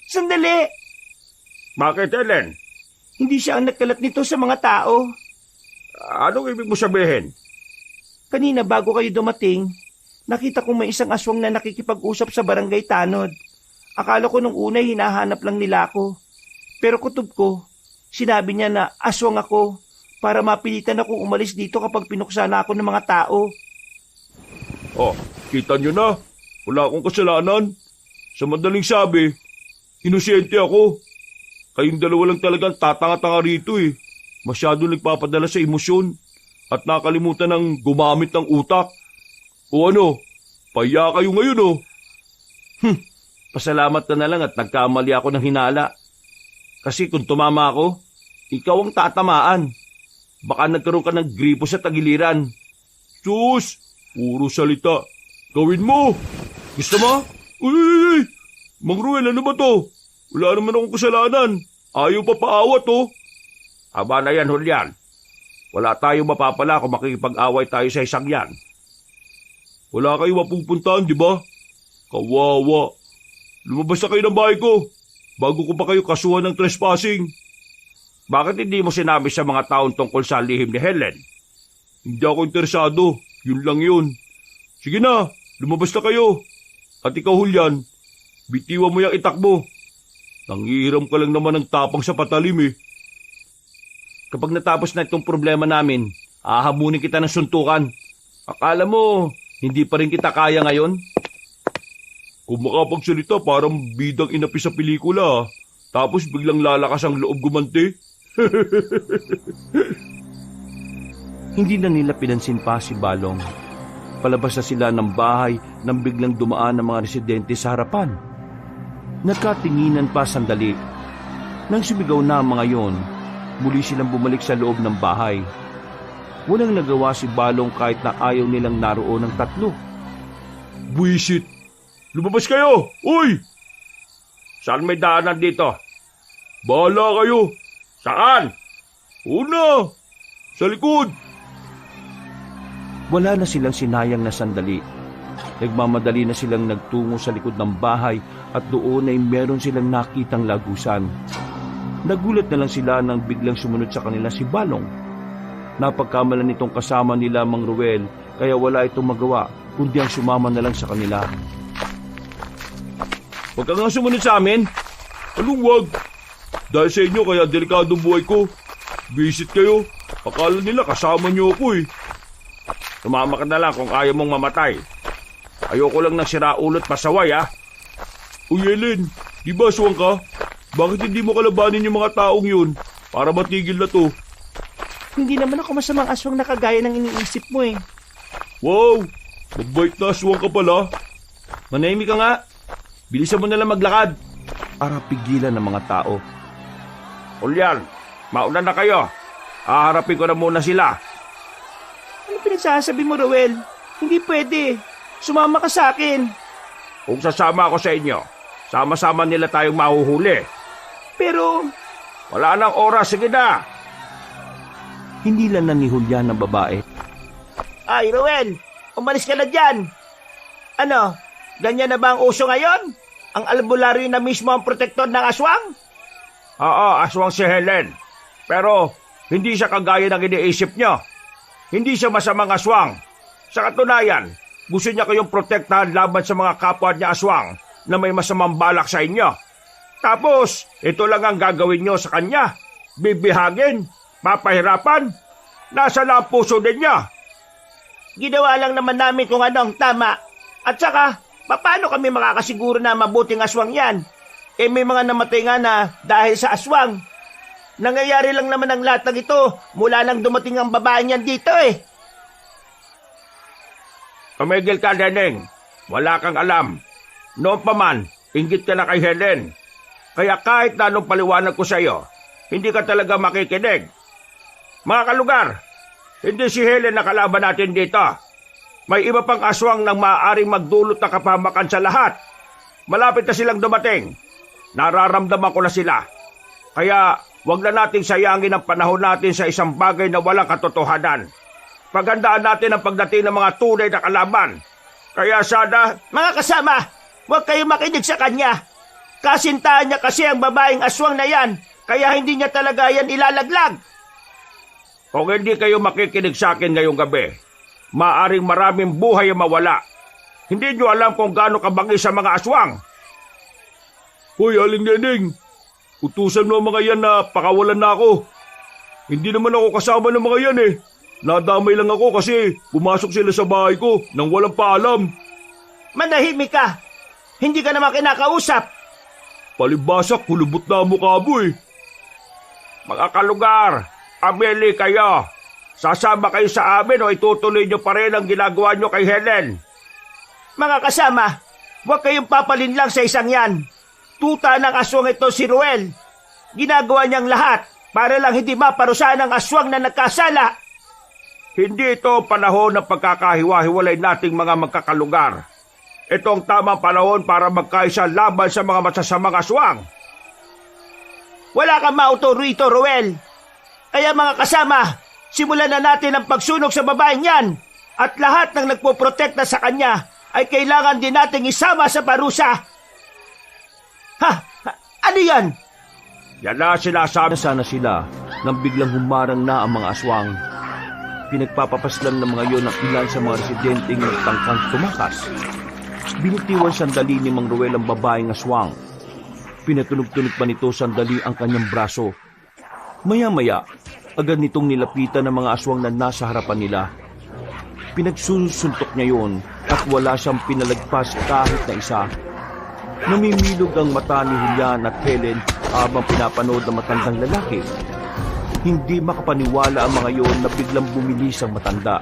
Sandali! Bakit, Helen? Hindi siya ang nagkalat nito sa mga tao. Anong ibig mo sabihin? Kanina bago kayo dumating, nakita kong may isang aswang na nakikipag-usap sa barangay Tanod. Akala ko nung una hinahanap lang nila ako. Pero kutob ko, sinabi niya na aswang ako para mapilitan akong umalis dito kapag pinuksa na ako ng mga tao. Oh, kita nyo na. Wala akong kasalanan. Sa madaling sabi, inosente ako. Kayong dalawa lang talagang tatanga-tanga rito eh. Masyado nagpapadala sa emosyon at nakalimutan ng gumamit ng utak. O ano, paya kayo ngayon oh. Pasalamat ka na lang at nagkamali ako ng hinala. Kasi kung tumama ako, ikaw ang tatamaan. Baka nagkaroon ka ng gripo sa tagiliran. Sus, puro salita. Gawin mo. Gusto mo? Uy! Mang Ruel, ano ba to? Wala naman akong kasalanan. Ayaw pa paawat oh. Aba na yan, Julian. Wala tayong mapapala kung makikipag-away tayo sa isang yan. Wala kayo mapupuntahan, di ba? Kawawa. Lumabas na kayo ng bahay ko bago ko pa kayo kasuhan ng trespassing. Bakit hindi mo sinabi sa mga taon tungkol sa lihim ni Helen? Hindi ako interesado. Yun lang yun. Sige na, lumabas na kayo. At ikaw, Julian, bitiwan mo yung itak mo. Nangihiram ka lang naman ng tapang sa patalim eh. Kapag natapos na itong problema namin, ahamunin kita ng suntukan. Akala mo, hindi pa rin kita kaya ngayon? Kung makapagsalita, parang bidang inapi sa pelikula ah. Tapos biglang lalakas ang loob gumanti. Hindi na nila pinansin pa si Balong. Palabas na sila ng bahay nang biglang dumaan ang mga residente sa harapan. Nagkatinginan pa sandali. Nang sumigaw na ang mga yon, muli silang bumalik sa loob ng bahay. Walang nagawa si Balong kahit na ayaw nilang naroon ng tatlo. Buisit! Lumabas kayo! Uy! Saan may daanan dito? Bahala kayo! Saan? Una! Sa likod! Wala na silang sinayang na sandali. Nagmamadali na silang nagtungo sa likod ng bahay at doon ay meron silang nakitang lagusan. Nagulat na lang sila nang biglang sumunod sa kanila si Balong. Napagkamalan nitong kasama nila Mang Ruel kaya wala itong magawa kundi ang sumama na lang sa kanila. Huwag ka nga sumunod sa amin. Anong wag? Dahil sa inyo kaya delikado buhay ko. Visit kayo. Akala nila kasama niyo ako eh. Tumama ka na lang kung ayaw mong mamatay. Ayoko lang ng siraulot pasaway ah. Uy Helen, di ba aswang ka? Bakit hindi mo kalabanin yung mga taong yun para matigil na to? Hindi naman ako masamang aswang na kagaya ng iniisip mo eh. Wow, mabait na aswang ka pala. Manahimik ka nga. Bilisan mo na lang maglakad para pigilan ng mga tao. Julian, mauna na kayo. Haharapin ko na muna sila. Ano pinagsasabi mo, Ruel? Hindi pwede. Sumama ka sa akin. Kung sasama ako sa inyo, sama-sama nila tayong mahuhuli. Pero Wala nang oras, sige na. Hindi lang ni Julian ang babae. Ay, Ruel, umalis ka na dyan. Ano, ganyan na ba ang uso ngayon? Ang albularyo na mismo ang protektor ng aswang? Oo, aswang si Helen. Pero hindi siya kagaya ng iniisip niyo. Hindi siya masamang aswang. Sa katunayan, gusto niya kayong protektahan laban sa mga kapwa niya aswang na may masamang balak sa inyo. Tapos, ito lang ang gagawin niyo sa kanya. Bibihagin, papahirapan. Nasa na ang puso ninyo? Ginawa lang naman namin kung ano ang tama. At saka, paano kami makakasiguro na mabuting aswang yan? Eh may mga namatay nga na dahil sa aswang. Nangyayari lang naman ang lahat ng ito mula nang dumating ang babae niyan dito eh. Tumigil ka, Neneng. Wala kang alam. Noon pa man, inggit ka na kay Helen. Kaya kahit na anong paliwanag ko sa iyo, hindi ka talaga makikinig. Mga kalugar, hindi si Helen na kalaban natin dito. May iba pang aswang nang maaaring magdulot ng kapahamakan sa lahat. Malapit na silang dumating. Nararamdaman ko na sila. Kaya wag na nating sayangin ang panahon natin sa isang bagay na walang katotohanan. Paghandaan natin ang pagdating ng mga tunay na kalaban. Kaya sana, Mga kasama, huwag kayong makinig sa kanya. Kasintahan niya kasi ang babaeng aswang na yan, kaya hindi niya talaga yan ilalaglag. kung hindi kayo makikinig sa akin ngayong gabi, maaring maraming buhay ang mawala. Hindi nyo alam kung gaano kabangis sa mga aswang. Hoy, Aling Neneng, utusan mo ang mga yan na pakawalan na ako. Hindi naman ako kasama ng mga yan eh. Nadamay lang ako kasi pumasok sila sa bahay ko nang walang paalam. Manahimik ka. Hindi ka naman kinakausap. Palibasa, kulubot na ang mukha mo eh. Mga kalugar, amili kayo. Sasama kayo sa amin o itutuloy nyo pa rin ang ginagawa nyo kay Helen. Mga kasama, huwag kayong papalin lang sa isang yan. Tuta ng aswang ito si Ruel. Ginagawa niyang lahat para lang hindi maparusahan ang aswang na nagkasala. Hindi ito panahon ng pagkakahiwa-hiwalay nating mga magkakalugar. Ito ang tamang panahon para magkaisa laban sa mga masasamang aswang. Wala kang mauto rito, Ruel. Kaya mga kasama, simulan na natin ang pagsunog sa babaeng yan. At lahat ng nagpoprotekta sa kanya ay kailangan din nating isama sa parusa. Ano yan? Yan na sinasabi. Sana sila nang biglang humarang na ang mga aswang. Pinagpapapaslan ng mga yon ang ilan sa mga residenteng nagtangkang tumakas. Binitiwan sandali ni Mang Ruel ang babaeng aswang. Pinatunog-tunog pa nito sandali ang kanyang braso. Maya-maya, agad nitong nilapitan ng mga aswang na nasa harapan nila. Pinagsusuntok niya yon at wala siyang pinalagpas kahit na isa. Namimilog ang mata ni Julian at Helen habang pinapanood ng matandang lalaki. Hindi makapaniwala ang mga yon na biglang bumilis ang matanda.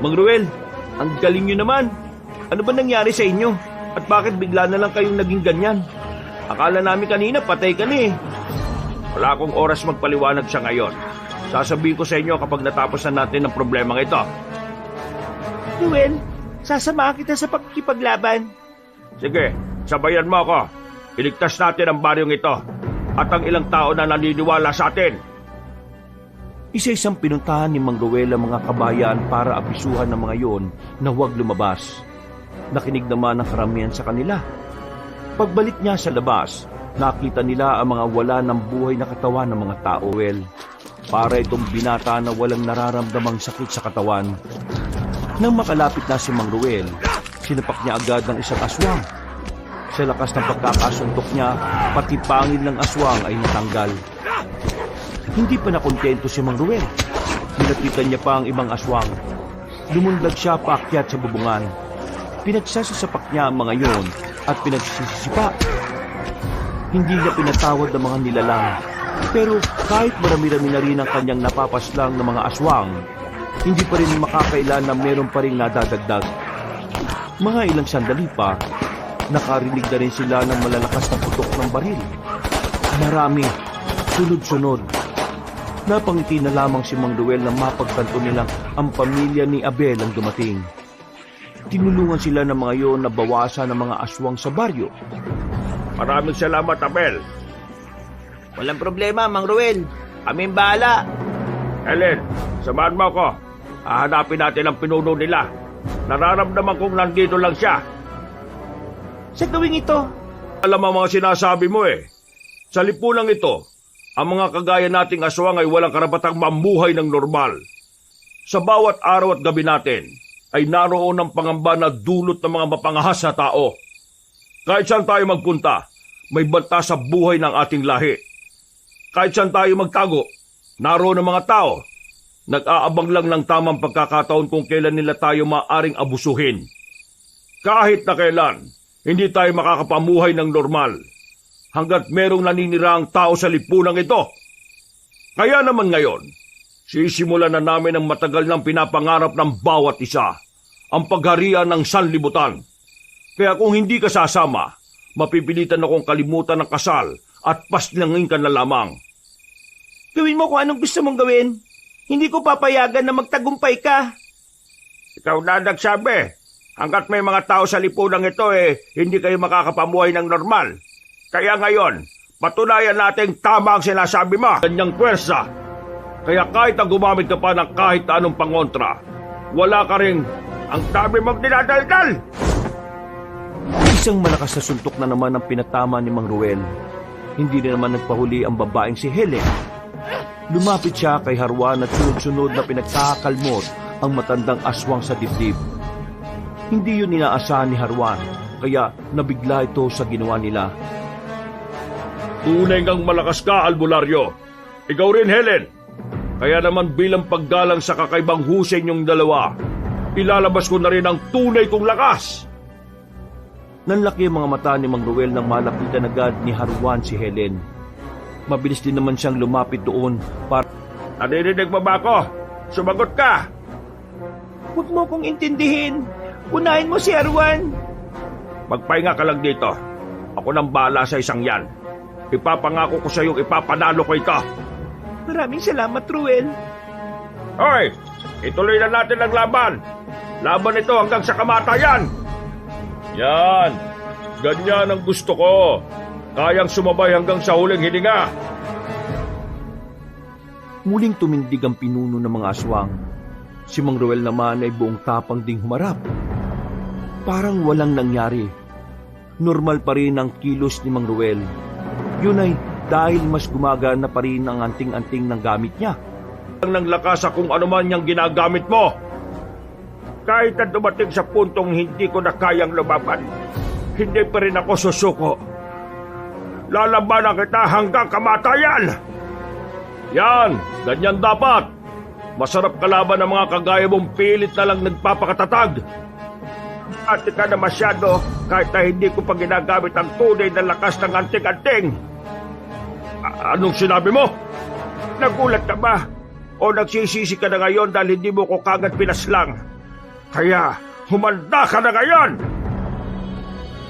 Mang Ruel, ang galing nyo naman. Ano ba nangyari sa inyo? At bakit bigla na lang kayong naging ganyan? Akala namin kanina patay ka na eh. Wala akong oras magpaliwanag sa ngayon. Sasabihin ko sa inyo kapag natapos na natin ang problemang ito. Ruel, sasamahan kita sa pagkikipaglaban. Sige, sabayan mo ako. Iligtas natin ang baryong ito at ang ilang tao na naniniwala sa atin. Isa-isang pinuntahan ni Mang Ruel ang mga kabayan para abisuhan ng mga yon na huwag lumabas. Nakinig naman ang karamihan sa kanila. Pagbalik niya sa labas, nakita nila ang mga wala ng buhay na katawan ng mga tao. Well, para itong binata na walang nararamdamang sakit sa katawan. Nang makalapit na si Mang Ruel, sinapak niya agad ng isang aswang. Sa lakas ng pagkakasuntok niya, pati pangil ng aswang ay natanggal. Hindi pa nakontento si Mang Ruel. Nilapitan niya pa ang ibang aswang. Lumundag siya paakyat sa bubungan. Pinagsasasapak niya ang mga yon at pinagsisisipa. Hindi niya pinatawad ang mga nilalang. Pero kahit marami-rami na rin ang kanyang napapaslang ng mga aswang, hindi pa rin makakailan na meron pa rin nadadagdag. Mga ilang sandali pa, nakarinig na rin sila ng malalakas na putok ng baril. Marami, sunod-sunod. Napangiti na lamang si Mang Ruel na mapagtanto nilang ang pamilya ni Abel ang dumating. Tinulungan sila ng mga yon na bawasan ng mga aswang sa baryo. Maraming salamat, Abel. Walang problema, Mang Ruel. Kaming bahala. Helen, samahan mo ako. Hahanapin natin ang pinuno nila. Nararamdaman kong nandito lang siya. Sa gawing ito, Alam ang mga sinasabi mo eh. Sa lipunang ito, ang mga kagaya nating aswang ay walang karapatang mamuhay ng normal. Sa bawat araw at gabi natin, ay naroon ang pangamba na dulot ng mga mapangahas na tao. Kahit saan tayo magpunta, may banta sa buhay ng ating lahi. Kahit saan tayo magtago, naroon ang mga tao. Nag-aabang lang ng tamang pagkakataon kung kailan nila tayo maaring abusuhin. Kahit na kailan, hindi tayo makakapamuhay ng normal hanggat merong naniniraang tao sa lipunang ito. Kaya naman ngayon, sisimulan na namin ang matagal ng pinapangarap ng bawat isa, ang pagharian ng sanlibutan. Kaya kung hindi ka sasama, mapipilitan akong kalimutan ng kasal at paslangin ka na lamang. gawin mo kung anong gusto mong gawin. Hindi ko papayagan na magtagumpay ka. Ikaw na nagsabi. Hanggat may mga tao sa lipunang ito hindi kayo makakapamuhay ng normal. Kaya ngayon, patunayan natin tama ang sinasabi mo. Kanyang pwersa, Kaya kahit na gumamit ka pa ng kahit anong pangontra, wala ka rin ang dami mong dinadaldal! Isang malakas na suntok na naman ang pinatama ni Mang Ruel. Hindi na naman nagpahuli ang babaeng si Helen. Lumapit siya kay Harwan at sunod-sunod na pinagkakalmot ang matandang aswang sa dibdib. Hindi yun inaasahan ni Harwan, kaya nabigla ito sa ginawa nila. Tunay ngang malakas ka, albularyo. Ikaw rin, Helen. Kaya naman bilang paggalang sa kakaibang husay niyong dalawa, ilalabas ko na rin ang tunay kong lakas. Nanlaki ang mga mata ni Mang Ruel nang malapitan agad ni Harwan si Helen. Mabilis din naman siyang lumapit doon para... Naririnig mo ba ako? Sumagot ka! Huwag mo kong intindihin. Unahin mo si Harwan. Magpahinga ka lang dito. Ako nang bahala sa isang yan. Ipapangako ko sa iyong ipapanalo ko ito. Maraming salamat, Ruel. Hoy! Ituloy na natin ang laban. Laban ito hanggang sa kamatayan. Yan! Ganyan ang gusto ko. Kayang sumabay hanggang sa huling hininga. muling tumindig ang pinuno ng mga aswang. Si Mang Ruel naman ay buong tapang ding humarap. Parang walang nangyari. Normal pa rin ang kilos ni Mang Ruel. Yun ay dahil mas gumagana pa rin ang anting-anting ng gamit niya. Ng lakas sa kung ano man yung ginagamit mo. Kahit na dumating sa puntong hindi ko na kayang lumaban, hindi pa rin ako susuko. Lalabanan kita hanggang kamatayan. Yan, ganyan dapat. Masarap kalaban ng mga kagaya mong pilit na lang nagpapakatatag. At ka na masyado kahit na hindi ko pa ginagamit ang tunay na lakas ng anting-anting. Anong sinabi mo? Nagulat ka ba? O nagsisisi ka na ngayon dahil hindi mo ko kagad pinaslang? Kaya humanda ka na ngayon!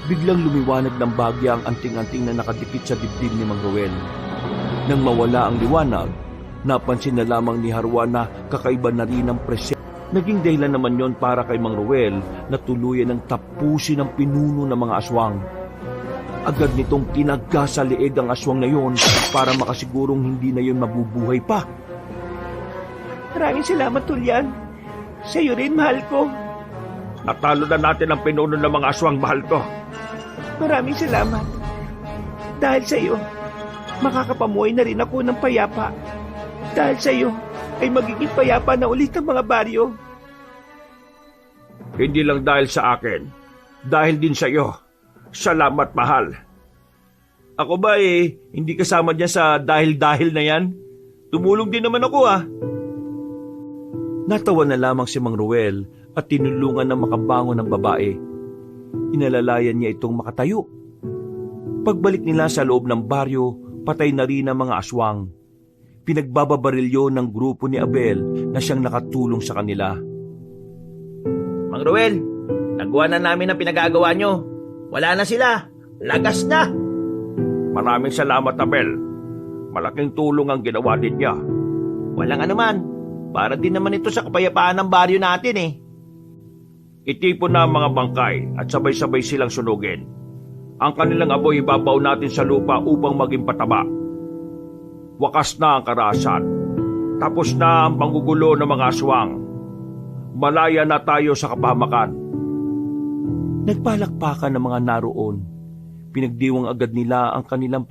Biglang lumiwanag ng bagya ang anting-anting na nakadikit sa dibdib ni Mang Ruel. Nang mawala ang liwanag, napansin na lamang ni Harwan na kakaiba na rin ang presensya. Naging dahilan naman yon para kay Mang Ruel na tuluyan ng tapusin ang pinuno ng mga aswang. Agad nitong tinagka sa leeg ang aswang na yon para makasigurong hindi na yon mabubuhay pa. Maraming salamat, Tulyan. Sa iyo rin, mahal ko. Natalo na natin ang pinuno ng mga aswang, mahal ko. Maraming salamat. Dahil sa iyo, makakapamuhay na rin ako ng payapa. Dahil sa iyo, ay magiging payapa na ulit ang mga baryo. Hindi lang dahil sa akin, dahil din sa iyo. Salamat, mahal. Ako ba hindi kasama dyan sa dahil-dahil na yan? Tumulong din naman ako Natawa na lamang si Mang Ruel at tinulungan ng makabangon ng babae. Inalalayan niya itong makatayo. Pagbalik nila sa loob ng baryo, patay na rin ang mga aswang. Pinagbababarilyo ng grupo ni Abel na siyang nakatulong sa kanila. Mang Ruel, nagawa na namin ang pinagagawa nyo. Wala na sila. Lagas na. Maraming salamat, Abel. Malaking tulong ang ginawa ninyo. Walang anuman. Para din naman ito sa kapayapaan ng baryo natin Itipon na ang mga bangkay at sabay-sabay silang sunugin. Ang kanilang apoy ibabaw natin sa lupa upang maging pataba. Wakas na ang karahasan. Tapos na ang panggugulo ng mga aswang. Malaya na tayo sa kapahamakan. Nagpalakpakan ng mga naroon. Pinagdiwang agad nila ang kanilang